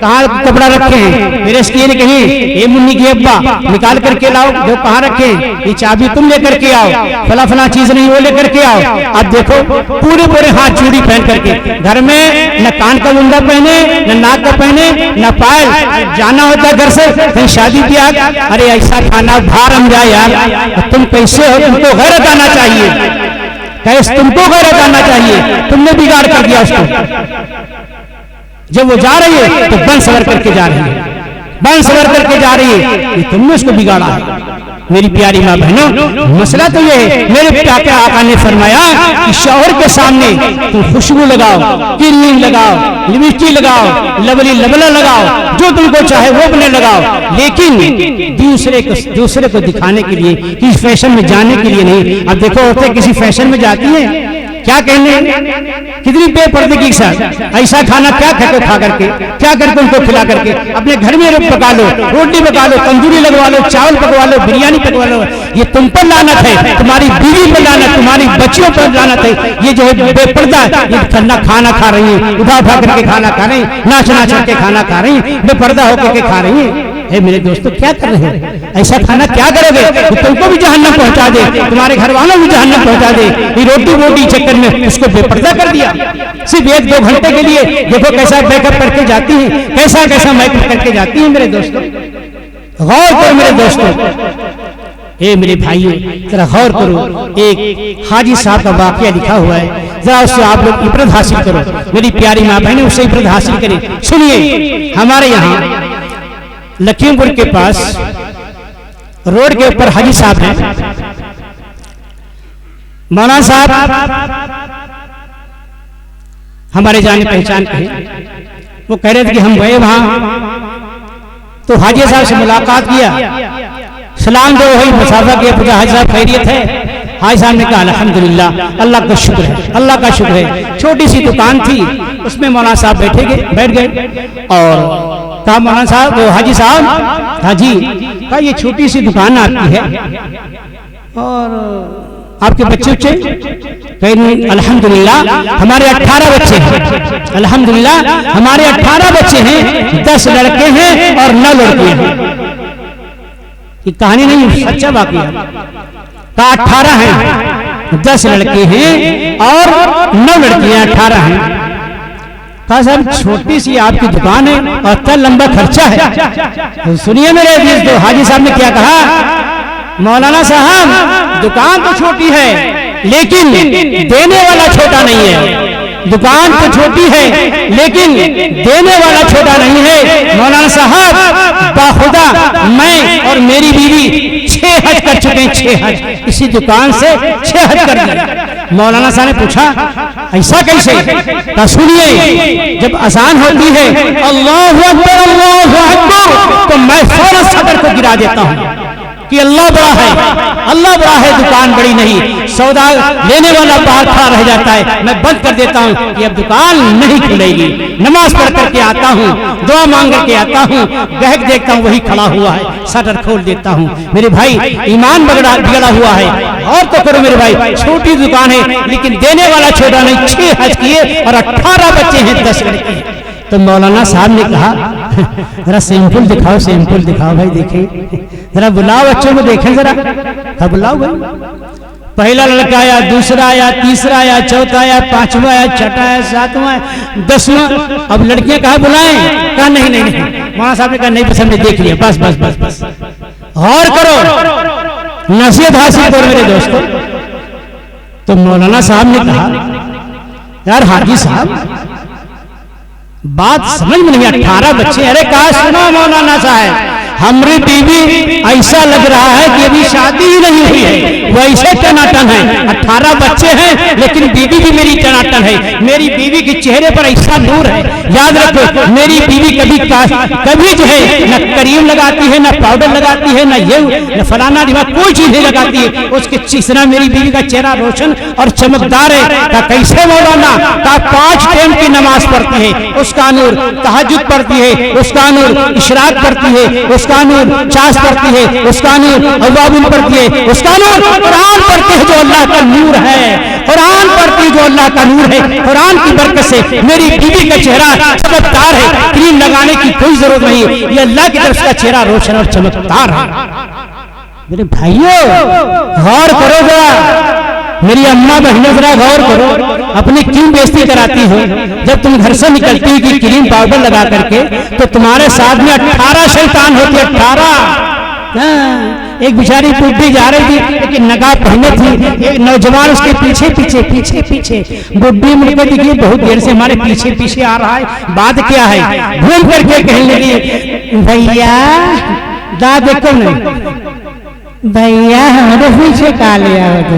कहाँ कपड़ा रखे हैं, मेरे स्किन कहीं ये मुन्नी की अब्बा निकाल करके लाओ, जो कहाँ रखे, ये चाबी तुम लेकर के आओ, फला फला चीज नहीं वो लेकर के आओ। अब देखो पूरे हाथ चूड़ी पहन करके घर में, न कान का मुंडा पहने, न नाक का पहने, न पायल, जाना होता है घर से कहीं शादी ब्याह। अरे ऐसा खाना भार हम जाए यार, तुम कैसे हो? तुमको गैरत आना चाहिए, कैसे तुमको गैरत आना चाहिए, तुमने बिगाड़ कर दिया उसको। जब वो जा रही है तो बन सवर करके जा रही है, बन सवर करके जा रही है, ये तुमने उसको बिगाड़ा है। मेरी प्यारी माँ बहनों, मसला तो ये है, मेरे प्यारे आका ने फरमाया कि शौहर के सामने तुम खुशबू लगाओ, क्रीम लगाओ, लिपस्टिक लगाओ, लवली लबला लगाओ, जो तुमको चाहे वो अपने लगाओ, लेकिन दूसरे को दिखाने के लिए, किसी फैशन में जाने के लिए नहीं। अब देखो औरतें किसी फैशन में जाती है, क्या कहने, कितनी बेपर्दे के साथ ऐसा खाना क्या खा करके, क्या करके उनको खिला करके, अपने घर में पका लो, रोटी पका लो, तंदूरी लगवा लो, चावल पकवा लो, बिरयानी पकवा लो। ये तुम पर लानत है, तुम्हारी बीवी पर लानत, तुम्हारी बच्चियों पर लानत है। ये जो है बेपर्दा, ये खाना खा रही है, उठा करके खाना खा रही, नाच करके खाना खा रही, बेपर्दा होकर के खा रही है। मेरे दोस्तों क्या कर रहे हैं? ऐसा खाना क्या करोगे? तो तुमको भी जहन्नम पहुंचा दे, तुम्हारे घर वालों को जहन्नम पहुंचा दे। ये रोटी वोटी चक्कर में उसको बेपर्दा कर दिया, सिर्फ 1-2 घंटे के लिए। देखो कैसा मेकअप करके जाती है, कैसा मेकअप करके जाती है। मेरे दोस्तों गौर करो, मेरे दोस्तों, मेरे भाइयों जरा गौर करो। एक हाजी साहब का वाकया लिखा हुआ है, जरा उससे आप लोग इबरत हासिल करो। मेरी प्यारी माँ बहनें उससे इबरत हासिल करें। सुनिए, हमारे यहाँ लखीमपुर के पास रोड के ऊपर हाजी साहब हैं, मौलाना साहब हमारे जाने पहचान के हैं। वो कह रहे थे कि हम गए वहां, तो हाजी साहब से मुलाकात किया, सलाम दो, वही मुसाफा किया, पूछा हाजी साहब खैरियत है? हाजी साहब ने कहा अल्हम्दुलिल्लाह, अल्लाह का शुक्र है, अल्लाह का शुक्र है। छोटी सी दुकान थी, उसमें मौलाना साहब बैठ गए और कहा मौलाना साहब, वो हाजी साहब, हाजी कहा ये छोटी सी दुकान आपकी है और आपके बच्चे कहीं? अल्हम्दुलिल्लाह हमारे 18 बच्चे हैं, अल्हम्दुलिल्लाह हमारे 18 बच्चे हैं, 10 लड़के हैं और 9 लड़कियां हैं। ये कहानी नहीं, सच्चा वाकया। कहा 18 हैं, 10 लड़के हैं और 9 लड़कियां, 18 हैं। कहा साहब छोटी सी आपकी दुकान है और इतना लंबा खर्चा है। तो सुनिए मेरे दोस्तों, हाजी साहब ने क्या कहा, मौलाना साहब दुकान तो छोटी है लेकिन देने वाला छोटा नहीं है। दुकान तो छोटी है लेकिन देने वाला छोटा नहीं है। मौलाना साहब बाखुदा मैं और मेरी बीवी 6 हज कर चुके हैं, 6 हज इसी दुकान से 6 हज कर दिए। मौलाना साहब ने पूछा ऐसा कैसे? तो सुनिए, जब अजान होती है अल्लाहु अकबर तो मैं फौरन सदर को गिरा देता हूँ कि अल्लाह बड़ा है, दुकान बड़ी नहीं। सौदा लेने वाला बाहर खड़ा रह जाता है, मैं बंद कर देता हूँ कि अब दुकान नहीं खुलेगी। नमाज पढ़ करके आता हूँ, दुआ मांग करके आता हूँ, गहक देखता हूँ वही खड़ा हुआ है, शटर खोल देता हूँ। मेरे भाई ईमान बिगड़ा हुआ है। और तो करो मेरे भाई, छोटी दुकान है लेकिन देने वाला छोटा नहीं। 6 हज किए और 18 बच्चे हैं, 10 लड़के हैं। तो मौलाना साहब ने कहा जरा सैंपल दिखाओ भाई, देखें जरा, बुलाओ बच्चों को देखें जरा। हाँ बुलाओ भाई। पहला लड़का आया, दूसरा आया, तीसरा आया, चौथा आया, 5वां आया, 6वां आया, 7वां आया, 10वां। अब लड़कियां कहा बुलाएं? कहा नहीं। मौलाना साहब ने कहा नहीं, बस हमने देख लिया, बस। और करो, नसीहत हासिल करो मेरे दोस्तों। तो मौलाना साहब ने कहा यार हाजी साहब बात समझ में नहीं, 18 बच्चे। अरे कहा सुनो मौलाना साहब, हमारी बीवी ऐसा लग रहा है कि अभी शादी ही नहीं हुई है, वैसे टनाटन है। 18 बच्चे हैं लेकिन बीवी भी मेरी टनाटन है। मेरी बीवी के चेहरे पर ऐसा नूर है, याद रखो मेरी बीवी कभी जो है न क्रीम लगाती है, न पाउडर लगाती है, न फलाना दिमाग कोई चीज नहीं लगाती है। उसके चीसना मेरी बीवी का चेहरा रोशन और चमकदार है। का कैसे मौलाना? का 5 टाइम की नमाज पढ़ती है, उसका नूर। तहज्जुद पढ़ती है, उसका नूर। इशराक पढ़ती है, उसका नूर। चाश पढ़ती है, उसका नूर। अव्वाबुल पढ़ती है, उसका नूर। कुरान पढ़ती है जो अल्लाह का नूर है, कुरान पढ़ती है जो अल्लाह का नूर है। कुरान की बरकत से मेरी बीवी का चेहरा चमकदार है, क्रीम लगाने की कोई जरूरत नहीं। ये अल्लाह की तरफ का चेहरा रोशन और चमकदार है। मेरे भाइयों गौर करो जरा, मेरी अम्मा बहनों जरा गौर करो, अपनी क्यों बेइज्जती कराती हो? जब तुम घर से निकलती हो कि क्रीम पाउडर लगा करके, तो तुम्हारे साथ में 18 शैतान होते, 18। एक बेचारी बुढ़ी जा रही थी लेकिन नकाब पहने थी, एक नौजवान उसके पीछे बुढ़ी मुझको दिखी, बहुत देर से हमारे पीछे आ रहा है, बात क्या है? घूम करके कहने लगी भैया दाद देखो नहीं, भैया हमारे पीछे का लिया हो तो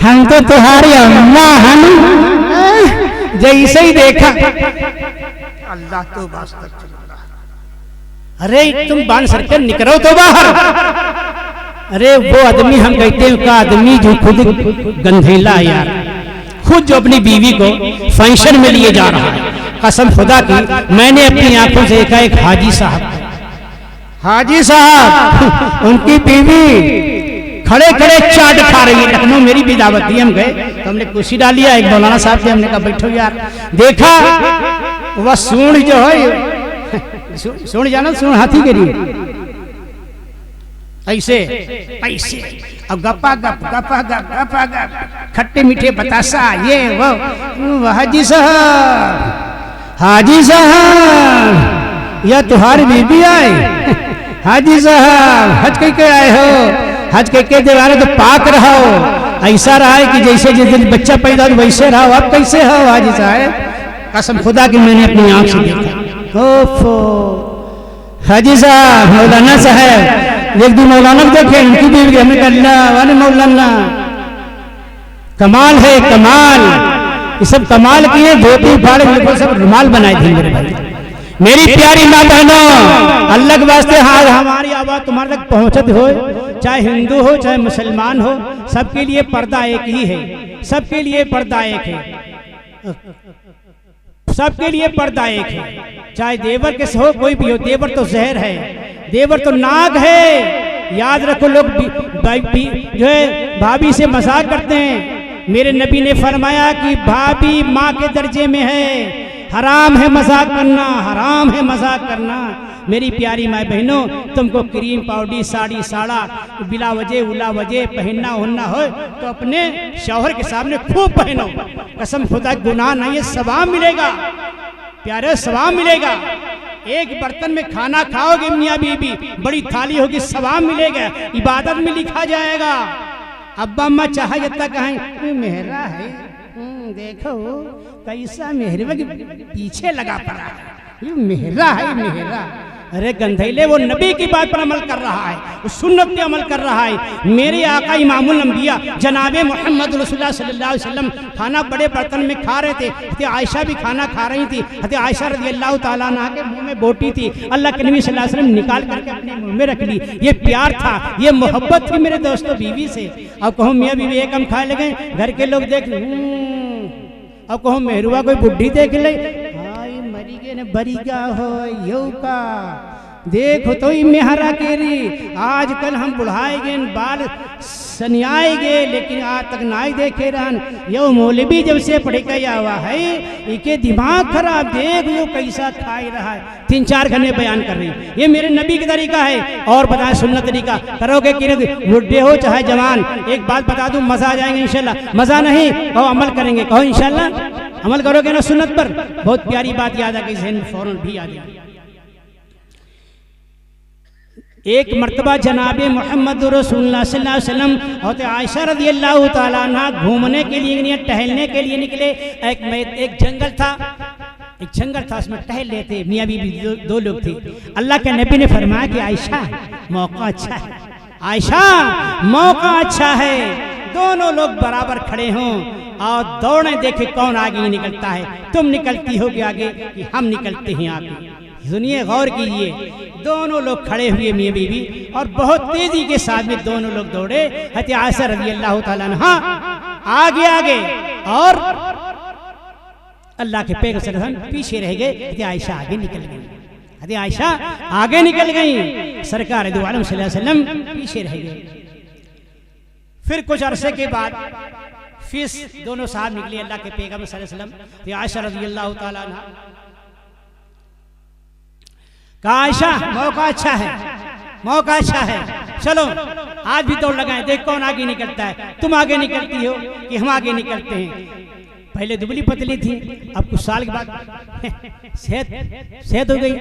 हम तो तुम्हारी अम्मा हम जैसे ही देखा अल्लाह तो अरे तुम बांध सर निकलो तो बाहर। अरे वो आदमी हम कहते हैं का आदमी जो खुद गंधेला यार, खुद जो अपनी बीवी को फंक्शन में लिए जा रहा है। कसम खुदा की मैंने अपनी आंखों से देखा एक हाजी साहब उनकी बीवी खड़े चाट खा रही है। लखनऊ मेरी भी दावत थी, हम गए तो हमने कुर्सी डाली, एक मौलाना साहब से हमने कहा बैठो यार। देखा वह सूंड जो है, सूंड जाना, सूंड हाथी के लिए ऐसे अब गप्पा गप खट्टे मीठे बतासा ये वो। हाजी साहब यह तुम्हारी बीबी आए? हाजी साहब हज के आए हो? हज के दीवारे तो पाक रहो, ऐसा रहा है कि जैसे जिस दिन बच्चा पैदा हो वैसे रहो। अब कैसे हो हाजी साहब? कसम खुदा की मैंने अपनी आंख से देखा। ओफो हाजी साहब, मौलाना साहब एक दिन मौलाना देखे, उनकी बीवी हमें करना वाले मौलाना कमाल है, कमाल। ये सब कमाल किए, धोती फाड़े बिल्कुल सब रुमाल बनाए थे मेरे भाई। मेरी प्यारी माँ बहनों, अल्लाह के वास्ते हाँ हमारी आवाज तुम्हारे तक पहुंचत हो, चाहे हिंदू हो चाहे मुसलमान हो, सबके लिए पर्दा एक ही है, सबके लिए पर्दा एक है, सबके लिए पर्दा एक है। चाहे देवर के हो कोई भी हो, देवर तो जहर है, देवर तो नाग है। याद रखो लोग जो है भाभी से मजाक करते हैं। मेरे नबी ने फरमाया कि भाभी माँ के दर्जे में है, हराम है मजाक करना, हराम है मजाक करना। मेरी प्यारी माँ बहनों, तुमको क्रीम पाउडर साड़ी साड़ा बिला वजह उला वजह पहनना होना हो तो अपने शौहर के सामने खूब पहनो। कसम खुदा गुनाह नहीं है, सवाब मिलेगा प्यारे, सवाब मिलेगा। एक बर्तन में खाना खाओगे मियाँ बीबी, बड़ी थाली होगी, सवाब मिलेगा, इबादत में लिखा जाएगा। अब्बा अम्मा चाहे जितना कहें मेहरा है, देखो कैसा मेहरा के पीछे लगा पड़ा है, ये मेहरा है मेहरा। अरे गंधैले वो नबी की बात पर अमल कर रहा है, उस सुन्नत पे अमल कर रहा है। मेरे आका इमामुल अंबिया जनाबे मोहम्मद रसूलुल्लाह सल्लल्लाहु अलैहि वसल्लम खाना बड़े बर्तन में खा रहे थे, हज़रत आयशा भी खाना खा रही थी। हज़रत आयशा रज़ियल्लाहु ताला अन्हा के मुंह में बोटी थी, अल्लाह के नबी सल्लल्लाहु अलैहि वसल्लम निकाल करके अपने मुंह में रख ली। ये प्यार था, ये मोहब्बत थी मेरे दोस्तों बीवी से। अब कहो मियाँ बीवी एक हम खा लगे, घर के लोग देख अब कहो मेहरुआ कोई बुढ़ी देख ले, हाय मरी गए न बरीगा हो यू का देखो तो मेहरा केरी। आजकल हम बुढ़ाए गए बाल सनियाए गए, लेकिन आज तक नाई देखे रहन। यो मौलवी जब से पढ़ के आवा है, इके दिमाग खराब, देख यो कैसा खाई रहा है। 3-4 घंटे बयान कर रही, ये मेरे नबी का तरीका है। और बताएं सुन्नत तरीका करोगे कि बुढ़े हो चाहे जवान, एक बात बता दूं, मजा आ जाएंगे इंशाल्लाह। मजा नहीं कहो अमल करेंगे, कहो इंशाल्लाह अमल करोगे ना सुन्नत पर। बहुत प्यारी बात याद आ गई, ज़हन में फौरन भी आ गई। एक मर्तबा जनाबे मोहम्मद रसूलुल्लाह सल्लल्लाहु अलैहि वसल्लम और आयशा रज़ियल्लाहु ताला अन्हा घूमने के लिए टहलने के लिए निकले। एक जंगल था, उसमें टहल रहे थे, मियाँ बीवी दो लोग थे। अल्लाह के नबी ने फरमाया कि आयशा मौका अच्छा है, आयशा मौका अच्छा है, दोनों लोग बराबर खड़े हों और दौड़े, देखे कौन आगे निकलता है। तुम निकलती हो आगे कि हम निकलते हैं आगे। सुनिए, गौर कीजिए, दोनों लोग खड़े हुए मियाँ बीवी और बहुत तेजी के साथ में दोनों लोग दौड़े। हज़रत आयशा रज़ियल्लाहु ताला अन्हा आगे आगे और अल्लाह के पैगंबर पीछे रह गए। हज़रत आयशा आगे निकल गई, हज़रत आयशा आगे निकल गई, सरकार दो आलम सल्लल्लाहु अलैहि वसल्लम पीछे रह गए। फिर कुछ अरसे के बाद फिर दोनों साहब निकले अल्लाह के पैगंबर सल्लल्लाहु अलैहि वसल्लम। हज़रत आयशा रज़ियल्लाहु ताला अन्हा कहा, आयशा मौका अच्छा है, मौका अच्छा है, चलो आज भी दौड़ लगाएं, देख कौन आगे निकलता है। तुम आगे निकलती हो कि हम आगे निकलते हैं। पहले दुबली पतली थी, अब कुछ साल के बाद सेहत हो गई।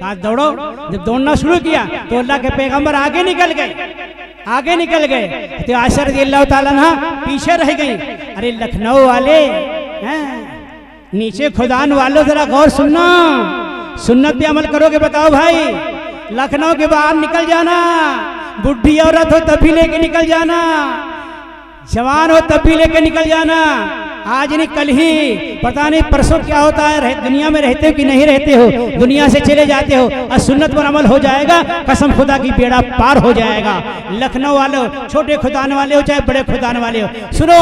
आज दौड़ो, जब दौड़ना शुरू किया तो अल्लाह के पैगंबर आगे निकल गए, तो आयशा रज़ियल्लाहु ताला अन्हा पीछे रह गई। अरे लखनऊ वाले, नीचे खुदान वालों, जरा गौर सुनना, सुन्नत पे अमल करोगे बताओ भाई। लखनऊ के बाहर निकल जाना, बुढ़ी औरत हो तब भी लेके निकल जाना, जवान हो तब भी लेके निकल जाना। आज नहीं कल ही, पता नहीं परसों क्या होता है, दुनिया में रहते हो कि नहीं रहते हो, दुनिया से चले जाते हो और सुन्नत पर अमल हो जाएगा, कसम खुदा की बेड़ा पार हो जाएगा। लखनऊ वाले हो, छोटे खुदान वाले हो चाहे बड़े खुदान वाले हो, सुनो,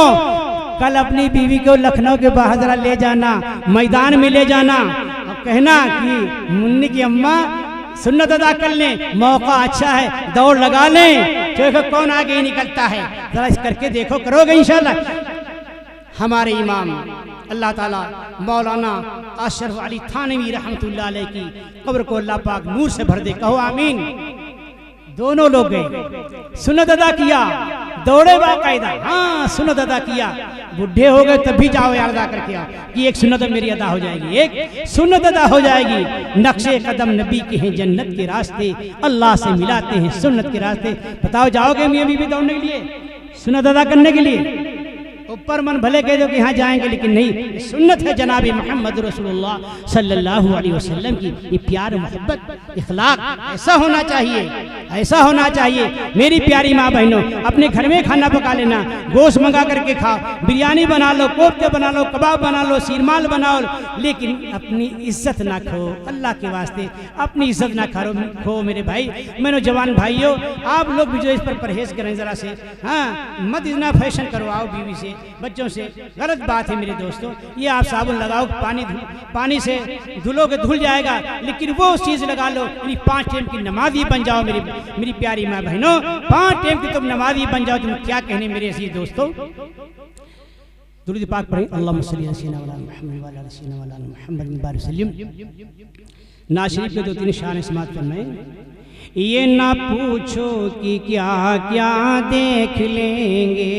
कल अपनी बीवी को लखनऊ के बाहर जरा ले जाना, मैदान में ले जाना और कहना कि मुन्नी की अम्मा सुन्नत अदा कर लें, मौका अच्छा है, दौड़ लगा लें, देखो कौन आगे निकलता है, जरा इस करके देखो, करोगे इंशाल्लाह। हमारे इमाम अल्लाह ताला मौलाना अशरफ अली थानवी रहमतुल्लाह अलैह की कब्र को अल्लाह पाक नूर से भर दे, कहो आमीन। दोनों लोग गए, सुन्नत अदा किया, दौड़े बाकायदा, हाँ सुन्नत अदा किया। बुढ़े हो गए तब भी जाओ यार अदा करके आओ कि एक सुन्नत मेरी अदा हो जाएगी, एक सुन्नत अदा हो जाएगी। नक्शे कदम नबी के हैं जन्नत के रास्ते, अल्लाह से मिलाते हैं सुन्नत के रास्ते। बताओ जाओगे मियाँ बीवी दौड़ने के लिए, सुन्नत अदा करने के लिए? ऊपर मन भले कह दो कि यहाँ जाएंगे, लेकिन नहीं, सुन्नत है जनाब मोहम्मद रसूलुल्लाह सल्लल्लाहु अलैहि वसल्लम की। ये प्यार मोहब्बत इखलाक ऐसा होना चाहिए, ऐसा होना चाहिए। मेरी प्यारी माँ बहनों, अपने घर में खाना पका लेना, गोश्त मंगा करके खाओ, बिरयानी बना लो, कोफ्ते बना लो, कबाब बना लो, सीरमाल बनाओ, लेकिन अपनी इज्जत ना खो, अल्लाह के वास्ते अपनी इज्जत ना खो मेरे भाई। मेरे जवान भाइयों, आप लोग भी जो इस पर परहेज करें जरा से, हाँ मत इतना फैशन करवाओ बीवी से, बच्चों से, गलत बात है मेरे दोस्तों। ये आप साबुन लगाओ, पानी से धुलोगे धुल जाएगा, लेकिन वो चीज लगा लो, यानी 5 टाइम की नमाजी बन जाओ मेरी प्यारी माँ बहनों, 5 टाइम की तुम नमाजी बन जाओ। तुम क्या कहने मेरे अजीज दोस्तों, दुरूद पाक पढ़ें, अल्लाहुम्मा सल्ली अला सय्यिदिना मुहम्मद व अला सय्यिदिना मुहम्मद बारिक वसल्लम। नाज़ शरीफ के 2-3 शान समात फरमाएं। ये ना पूछो कि क्या क्या देख लेंगे,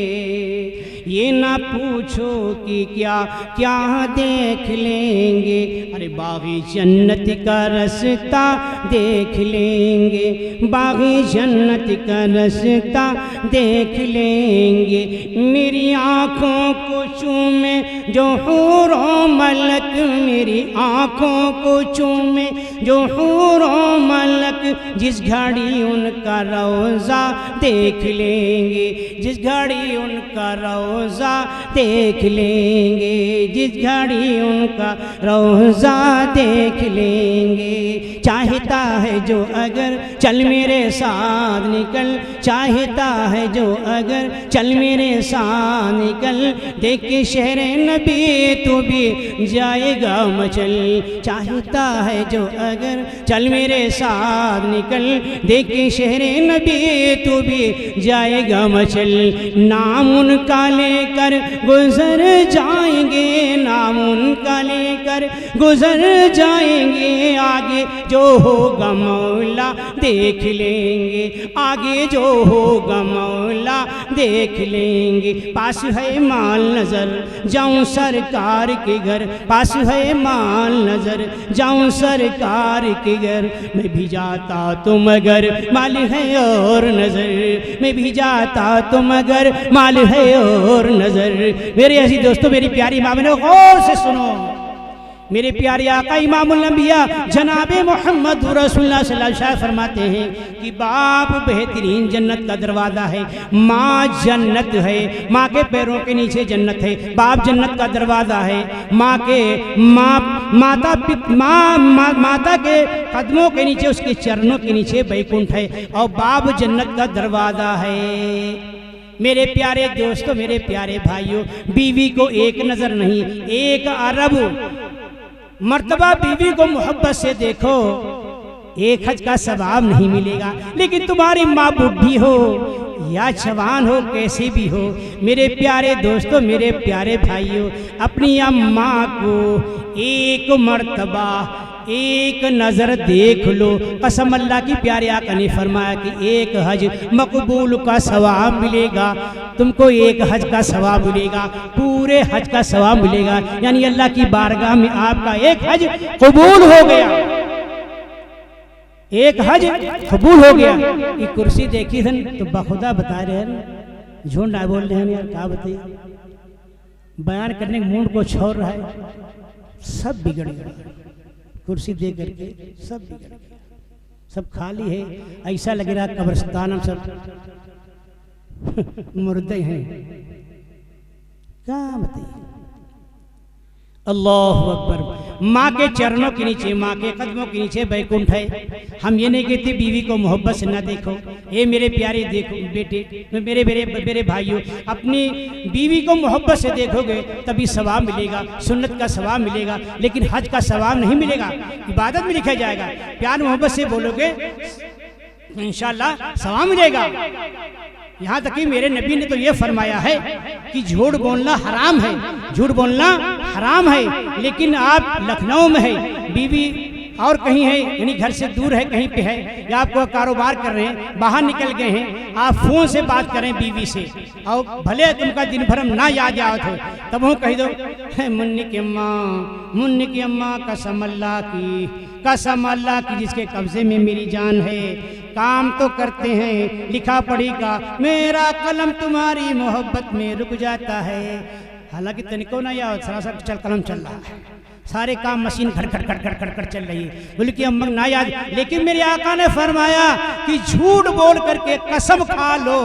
ये ना पूछो कि क्या क्या देख लेंगे, अरे बागी जन्नत का रास्ता देख लेंगे, बागी जन्नत का रास्ता देख लेंगे। मेरी आँखों को चूमे जो हूरों मलक, मेरी आँखों को चूमे जो हूरों मलक, जिस घड़ी उनका रोज़ा देख लेंगे, जिस घड़ी उनका रोज़ा देख लेंगे, जिस घड़ी उनका रोज़ा देख लेंगे। चाहता है जो अगर चल मेरे साथ निकल, चाहता है जो अगर चल मेरे साथ निकल, देख के शहर नबी तू भी जाएगा मचल। चाहता है जो अगर चल मेरे साथ निकल, देख के शहर नबी तू भी जाएगा मचल। नाम उनका लेकर गुजर जाएंगे, नाम उनका लेकर गुजर जाएंगे। आगे जो होगा मौला देख लेंगे, आगे जो होगा मौला देख लेंगे। पास है माल नजर जाऊं सरकार के घर, पास है माल नजर जाऊं सरकार के घर। मैं भी जाता तो मगर माल है और नजर, मैं भी जाता तो मगर माल है और नजर। मेरे ऐसी दोस्तों, मेरी प्यारी माँ बहनों, गौर से सुनो। मेरे प्यारे आका इमामुल अंबिया जनाबे मोहम्मद रसूलुल्लाह सल्लल्लाहु अलैहि वसल्लम फरमाते हैं कि बाप बेहतरीन जन्नत का दरवाज़ा है, माँ जन्नत है, माँ के पैरों के नीचे जन्नत है, बाप जन्नत का दरवाज़ा है, माँ के माता के कदमों के नीचे, उसके चरणों के नीचे बैकुंठ है, और बाप जन्नत का दरवाज़ा है। मेरे प्यारे दोस्तों, मेरे प्यारे भाइयों, बीवी को एक नज़र नहीं, एक अरब मर्तबा बीवी को मोहब्बत से देखो, एक हज का सवाब नहीं मिलेगा। लेकिन तुम्हारी माँ बुढ़ी हो या जवान हो, कैसी भी हो, मेरे प्यारे दोस्तों, मेरे प्यारे भाइयों, अपनी अम्मा को एक मर्तबा एक नज़र देख लो। कसम अल्लाह की प्यारे आका ने फरमाया कि एक हज मकबूल का सवाब मिलेगा, तुमको एक हज का सवाब मिलेगा, पूरे हज का सवाब मिलेगा। यानी अल्लाह की बारगाह में आपका एक हज कबूल हो गया, एक हज कबूल हो गया। ये कुर्सी देखी थी तो बखुदा बता रहे हैं, झूठ ना बोल रहे हैं यार, क्या बताइए, बयान करने के मूड को छोड़ रहा है, सब बिगड़ गया। कुर्सी दे करके सब बिगड़ गया, सब खाली है, ऐसा लग रहा कब्रिस्तान हम सब मुर्दे हैं। क्या बताइए, अल्लाह अकबर। माँ के चरणों के नीचे, माँ के कदमों के नीचे बैकुंठ है। हम ये नहीं कहते बीवी को मोहब्बत से ना देखो, ये मेरे प्यारे देखो बेटे, मेरे मेरे मेरे भाइयों, अपनी बीवी को मोहब्बत से देखोगे तभी सवाब मिलेगा, सुन्नत का सवाब मिलेगा, लेकिन हज का सवाब नहीं मिलेगा, इबादत में लिखा जाएगा। प्यार मोहब्बत से बोलोगे इंशाअल्लाह सवाब मिलेगा। यहाँ तक कि मेरे नबी ने तो ये फरमाया है कि झूठ बोलना हराम है, झूठ बोलना हराम है। लेकिन आप लखनऊ में है, बीवी और कहीं है, यानी घर से दूर है, कहीं पे है, या आपको कारोबार कर रहे हैं, बाहर निकल गए हैं, आप फ़ोन से बात करें बीवी से, और भले तुमका दिन भर हम ना याद आओ हो, तब वो कह दो मुन्नी की अम्मा, मुन्नी की अम्मा, कसम अल्लाह की, कसम अल्लाह की जिसके कब्जे में मेरी जान है। काम तो करते हैं, लिखा पढ़ी का मेरा कलम तुम्हारी मोहब्बत में रुक जाता है। हालांकि तनिको ना याद, सरासर चल कलम चल रहा है, सारे काम मशीन खड़ खड़ खड़ खड़ खड़ खड़ चल रही है, बोले कि अम्मा ना याद। लेकिन मेरे आका ने फरमाया कि झूठ बोल करके कसम खा लो,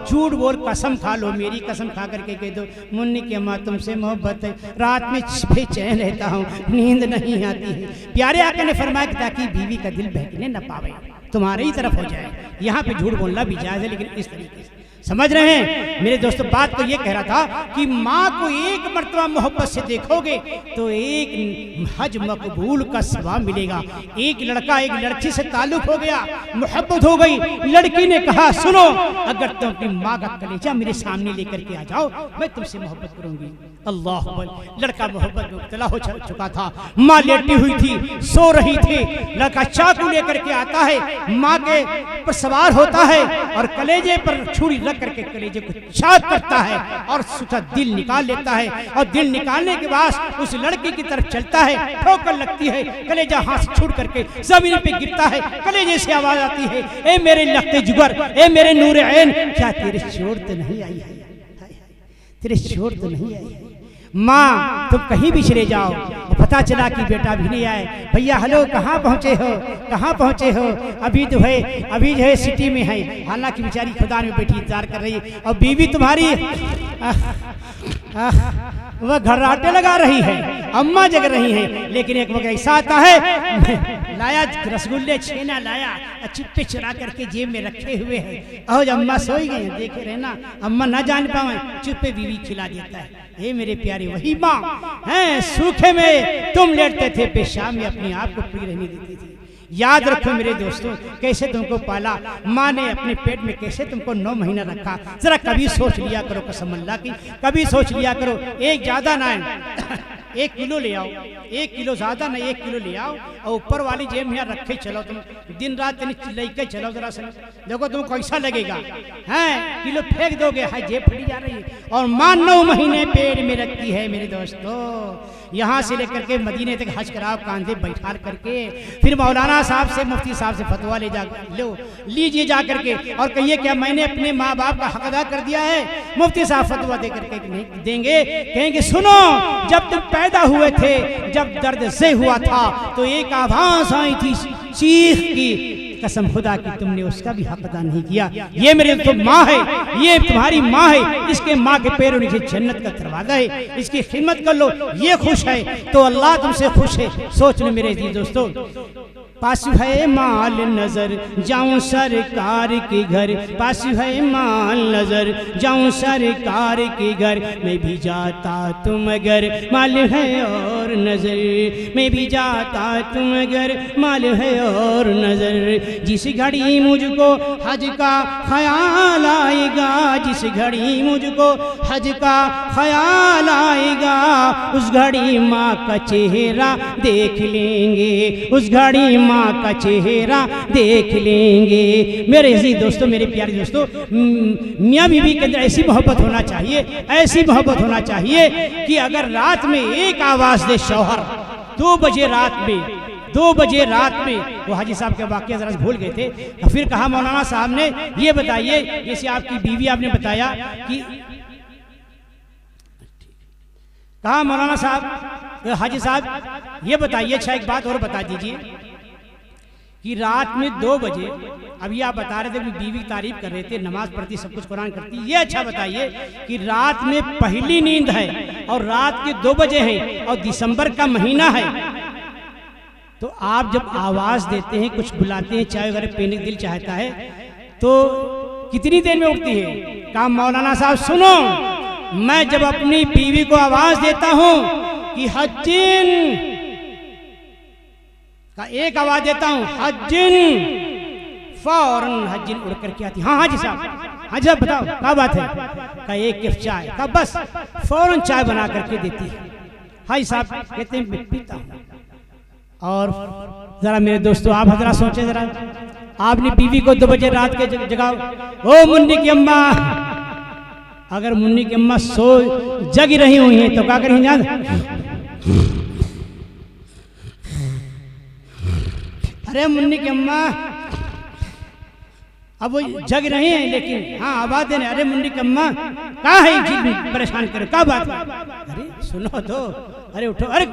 झूठ बोल कसम खा लो, मेरी कसम खा करके कह दो मुन्नी की अम्मा तुमसे मोहब्बत है, रात में बेचैन रहता हूँ, नींद नहीं आती है। प्यारे आका ने फरमाया कि ताकि बीवी का दिल बहकने न पावे, तुम्हारे ही तरफ हो जाए। यहाँ पे झूठ बोलना भी जायज़ है, लेकिन इस तरीके से समझ रहे हैं मेरे दोस्तों। बात तो ये कह रहा था कि माँ को एक मर्तबा मोहब्बत से देखोगे तो एक हज मकबूल का सवाब मिलेगा। एक लड़का एक लड़की से ताल्लुक हो गया, मोहब्बत हो गई, लड़की ने कहा सुनो, अगर तुम अपनी माँ का कलेजा मेरे सामने लेकर के आ जाओ, मैं तुमसे मोहब्बत करूंगी। अल्लाह अकबर। लड़का मोहब्बत में मुब्तला हो चुका था, माँ लेटी हुई थी, सो रही थी, लड़का चाकू लेकर के आता है, माँ के पर सवार होता है और कलेजे पर छुरी लग करके कलेजे को चाक करता है और उसका दिल निकाल लेता है, और दिल निकालने के बाद उस लड़की की तरफ चलता है, ठोकर लगती है, कलेजा हाथ से छूट करके जमीन पे गिरता है, कलेजे से आवाज आती है, ए मेरे लख्ते जुगर, ए मेरे नूरे ऐन, क्या तेरे चोट तो नहीं आई है? तेरे चोट तो नहीं आई है? माँ तुम कहीं भी चले जाओ, पता चला कि बेटा भी नहीं आए, भैया हेलो कहाँ पहुँचे हो, कहाँ पहुँचे हो? अभी जो है सिटी में है, हालांकि बेचारी खुदा में बैठी इंतजार कर रही है, और बीवी तुम्हारी वह घर्राटे लगा रही है, अम्मा जग रही है। लेकिन एक वक्त ऐसा आता है, लाया रसगुल्ले छेना लाया, चिप्पे चुरा करके जेब में रखे हुए हैं, और अम्मा सोई गई हैं, देखे रहना अम्मा ना जान पावे, चुप्पे बीवी खिला देता है। हे मेरे प्यारे वही माँ हैं, सूखे में तुम लेटते थे, पेशाब में अपने आप को पड़ी रहने देती थी। याद रखो मेरे दोस्तों, कैसे तुमको पाला माँ ने, अपने पेट में कैसे तुमको 9 महीना रखा। जरा कभी सोच लिया करो, कसम अल्लाह की कभी सोच लिया करो। एक ज्यादा ना 1 किलो ले आओ, 1 किलो ज्यादा ना 1 किलो ले आओ, और ऊपर वाली जेब में रखे चलो, तुम दिन रात लेके चलो, जरा से देखो तुमको कैसा लगेगा। हैं किलो फेंक दोगे, हाय जेब फटी जा रही है, और माँ 9 महीने पेट में रखती है। मेरे दोस्तों यहाँ से लेकर के मदीने तक हज कराओ, कांधे बैठा करके, फिर मौलाना साहब से, मुफ्ती साहब से फतवा लीजिए जा करके, और कहिए क्या मैंने अपने माँ बाप का हक अदा कर दिया है? मुफ्ती साहब फतवा दे करके नहीं देंगे, कहेंगे सुनो, जब तुम पैदा हुए थे, जब दर्द से हुआ था, तो एक आवाज आई थी चीख की, कसम खुदा की तुमने उसका भी हक अदा नहीं किया। ये मेरे तो माँ है, ये तुम्हारी माँ है, इसके माँ के पैरों नीचे जन्नत का दरवाजा है, इसकी खिदमत कर लो, ये खुश है तो अल्लाह तुमसे खुश है। सोच लो मेरे दोस्तों, पास है माल नजर जाऊं सरकार के घर, पास है माल नजर जाऊं सरकार के घर, मैं भी जाता तुम अगर माल है और नजर, मैं भी जाता तुम अगर माल है और नजर। जिस घड़ी मुझको हज का ख्याल आएगा, जिस घड़ी मुझको हज का ख्याल आएगा, उस घड़ी माँ का चेहरा देख लेंगे, उस घड़ी माँ का चेहरा देख लेंगे। मेरे इसी दोस्तों, मेरे प्यारे दोस्तों, मियाँ बीवी के अंदर ऐसी मोहब्बत होना चाहिए, ऐसी मोहब्बत होना चाहिए कि अगर रात में एक आवाज दे शौहर, 2 बजे रात में, 2 बजे रात में, वो हाजी साहब के वाकया जरा भूल गए थे, फिर कहा मौलाना साहब ने ये बताइए, जैसे आपकी बीवी आपने बताया कि, कहा मौलाना साहब, हाजी साहब ये बताइए, अच्छा एक बात और बता दीजिए कि रात में 2 बजे, अभी आप बता रहे थे कि बीवी की तारीफ कर रहे थे, नमाज पढ़ती, सब कुछ कुरान करती, ये अच्छा बताइए कि रात में पहली नींद है और रात के 2 बजे है और दिसंबर का महीना है, तो आप जब आवाज देते हैं, कुछ बुलाते हैं, चाय वगैरह पीने का दिल चाहता है, तो कितनी देर में उठती है? कहा मौलाना साहब सुनो, मैं जब अपनी बीवी को आवाज देता हूं कि हज्जिन का एक आवाज देता हूं, हज्जिन, फौरन हज्जिन उड़ करके आती। हाँ हाजी साहब, हाजी साहब बताओ क्या बात है? का 1 कप चाय, का बस फौरन चाय बना करके देती है। हाजी साहब कहते हैं मैं पीता हूं। और जरा मेरे दोस्तों आप हजरा सोचे, जरा आपने बीवी को 2 बजे रात के जगाओ, ओ मुन्नी की अम्मा, अगर मुन्नी की अम्मा जग रही हुई है तो क्या करें जान, अरे मुन्नी की अम्मा, अब वो जग रही है लेकिन हाँ आवाज देने, अरे मुन्नी की अम्मा कहाँ है, परेशान करे, क्या बात है? अरे सुनो तो, अरे उठो, अरे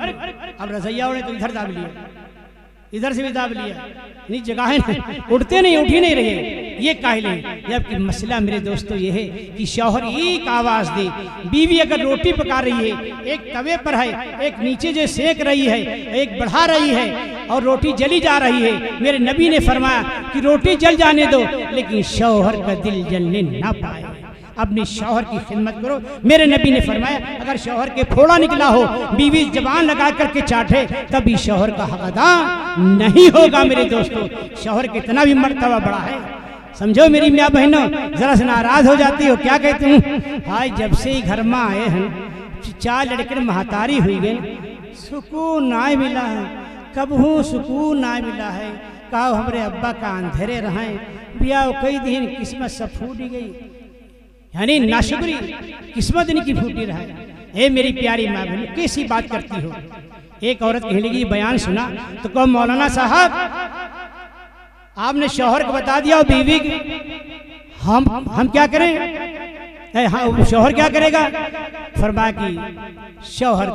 अब रसैया उड़े तो इधर दाब लिया, इधर से भी दाब लिया, नहीं जगह है, उठते नहीं, उठ ही नहीं रहे, ये काहिले। जबकि मसला मेरे दोस्तों ये है कि शौहर एक आवाज दे, बीवी अगर रोटी पका रही है, एक तवे पर है, एक नीचे जो सेक रही है, एक बढ़ा रही है और रोटी जली जा रही है, मेरे नबी ने फरमाया कि रोटी जल जाने दो लेकिन शौहर का दिल जलने ना पाए, अपने शौहर की खिदमत करो। मेरे नबी ने फरमाया अगर शौहर के फोड़ा निकला हो, बीवी जबान लगा करके चाटे, तभी शौहर का हक अदा नहीं होगा। मेरे दोस्तों शौहर कितना भी मर्तबा बड़ा है, समझो मेरी मियाँ बहनों, जरा से नाराज हो जाती हो, क्या कहती हूँ, भाई जब से ही घर में आए हैं 4 लड़के महतारी हुई गई, सुकून ना मिला है, कबहू सुकून ना मिला है। कहा हमारे अब्बा का अंधेरे रहें, बिया कई दिन किस्मत सब फूट गई, यानी नाशुक्री, किस्मत इनकी फूटी रहा है। हे मेरी प्यारी माँ बहन, कैसी बात करती हो। एक औरत कहने लगी, बयान सुना तो कहो मौलाना साहब आपने शौहर को बता दिया और बीवी हम क्या करें? हाँ, शौहर क्या करेगा? फरमाया कि शौहर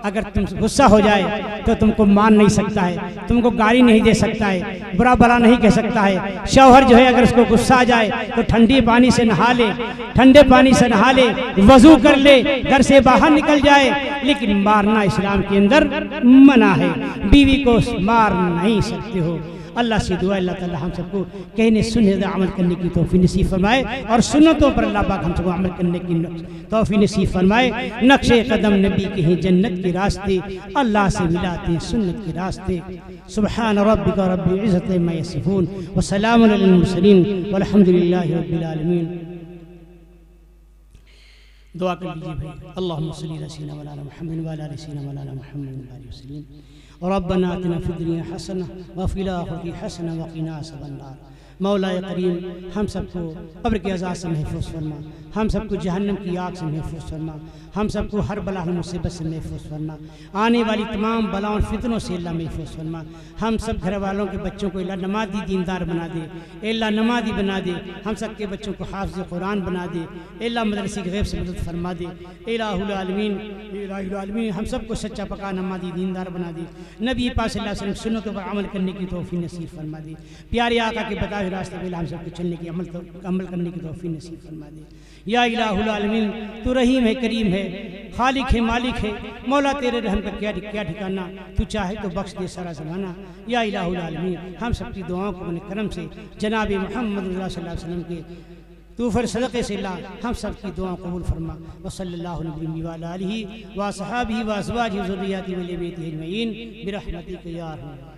अगर तुमसे गुस्सा हो जाए तो तुमको मान नहीं सकता है, तुमको गाली नहीं दे सकता है, बुरा भला नहीं कह सकता है। शौहर जो है अगर उसको गुस्सा आ जाए तो ठंडे पानी से नहा ले, ठंडे पानी से नहा ले, वजू कर ले, घर से बाहर निकल जाए, लेकिन मारना इस्लाम के अंदर मना है। बीवी को मार नहीं सकते हो। अल्लाह से दुआ अल्लाह ताला हम सबको कहने सुनने अमल करने की तौफीक नसीब फरमाए और सुन्नतों पर अल्लाह पाक हम सबको अमल करने की तौफीक नसीब फरमाए। नक्शे कदम नबी के हैं जन्नत के रास्ते, अल्लाह से मिलाते हैं सुन्नत के रास्ते। सुब्हान रब्बिका रब्बिल इज़्ज़ति अम्मा यसिफून व सलामुन अलल मुरसलीन वल्हम्दुलिल्लाहि रब्बिल आलमीन। दुआ कर लीजिए भाई। अल्लाहुम्मा सल्ली अला सय्यिदिना मौलाना मुहम्मद व अला आलि सय्यिदिना मौलाना मुहम्मद व बारिक वसल्लम। रब्बना आतिना फिद दुनिया हसना व फिल आखिरति हसना व क़िना अज़ाबन्नार। मौला करीम हम सबको कब्र के अज़ाब से महफूज फरमा, हम सबको जहन्नम की आग से महफूज फरमा, हम सबको हर बला मुसीबत से महफूज फरमा, आने वाली तमाम बलाओं और फितनों से अल्लाह महफूज फरमा। हम सब घर वालों के बच्चों को अल्लाह नमाजी दीनदार बना दे, अल्लाह नमाजी बना दे। हम सब के बच्चों को हाफ़िज़ कुरान बना दे, अल्लाह मदरसे के गैब से मदद फरमा दे। इलाहुल आलमीन हम सबको सच्चा पक्का नमाजी दीनदार बना दे। नबी पाक सल्लल्लाहु अलैहि वसल्लम सुन्नतों पर अमल करने की तौफीक नसीब फरमा दे। प्यारे आका के बताए रास्ते पे हम सबको चलने की अमल करने की तौफीक नसीब फरमा दे। या इलाहुल आलमीन तू रहीम है, करीम है, खालिक है, मालिक है। मौला तेरे रहम का क्या ठिकाना, तू चाहे तो बख्श दे सारा ज़माना। या इलाहुल आलमीन हम सबकी दुआओं को अपने करम से जनाब मोहम्मद सल्लल्लाहु अलैहि वसल्लम के तूफ़र सदक़े से ला हम सबकी दुआओं कबूल फरमा। व सल्लल्लाहु अलैहि व आलिहि व अस्हाबिहि व अज़वाजिहि व ज़ुर्रिय्यतिहि व अहलिhi अजमईन बिरहमतिका या अरहम।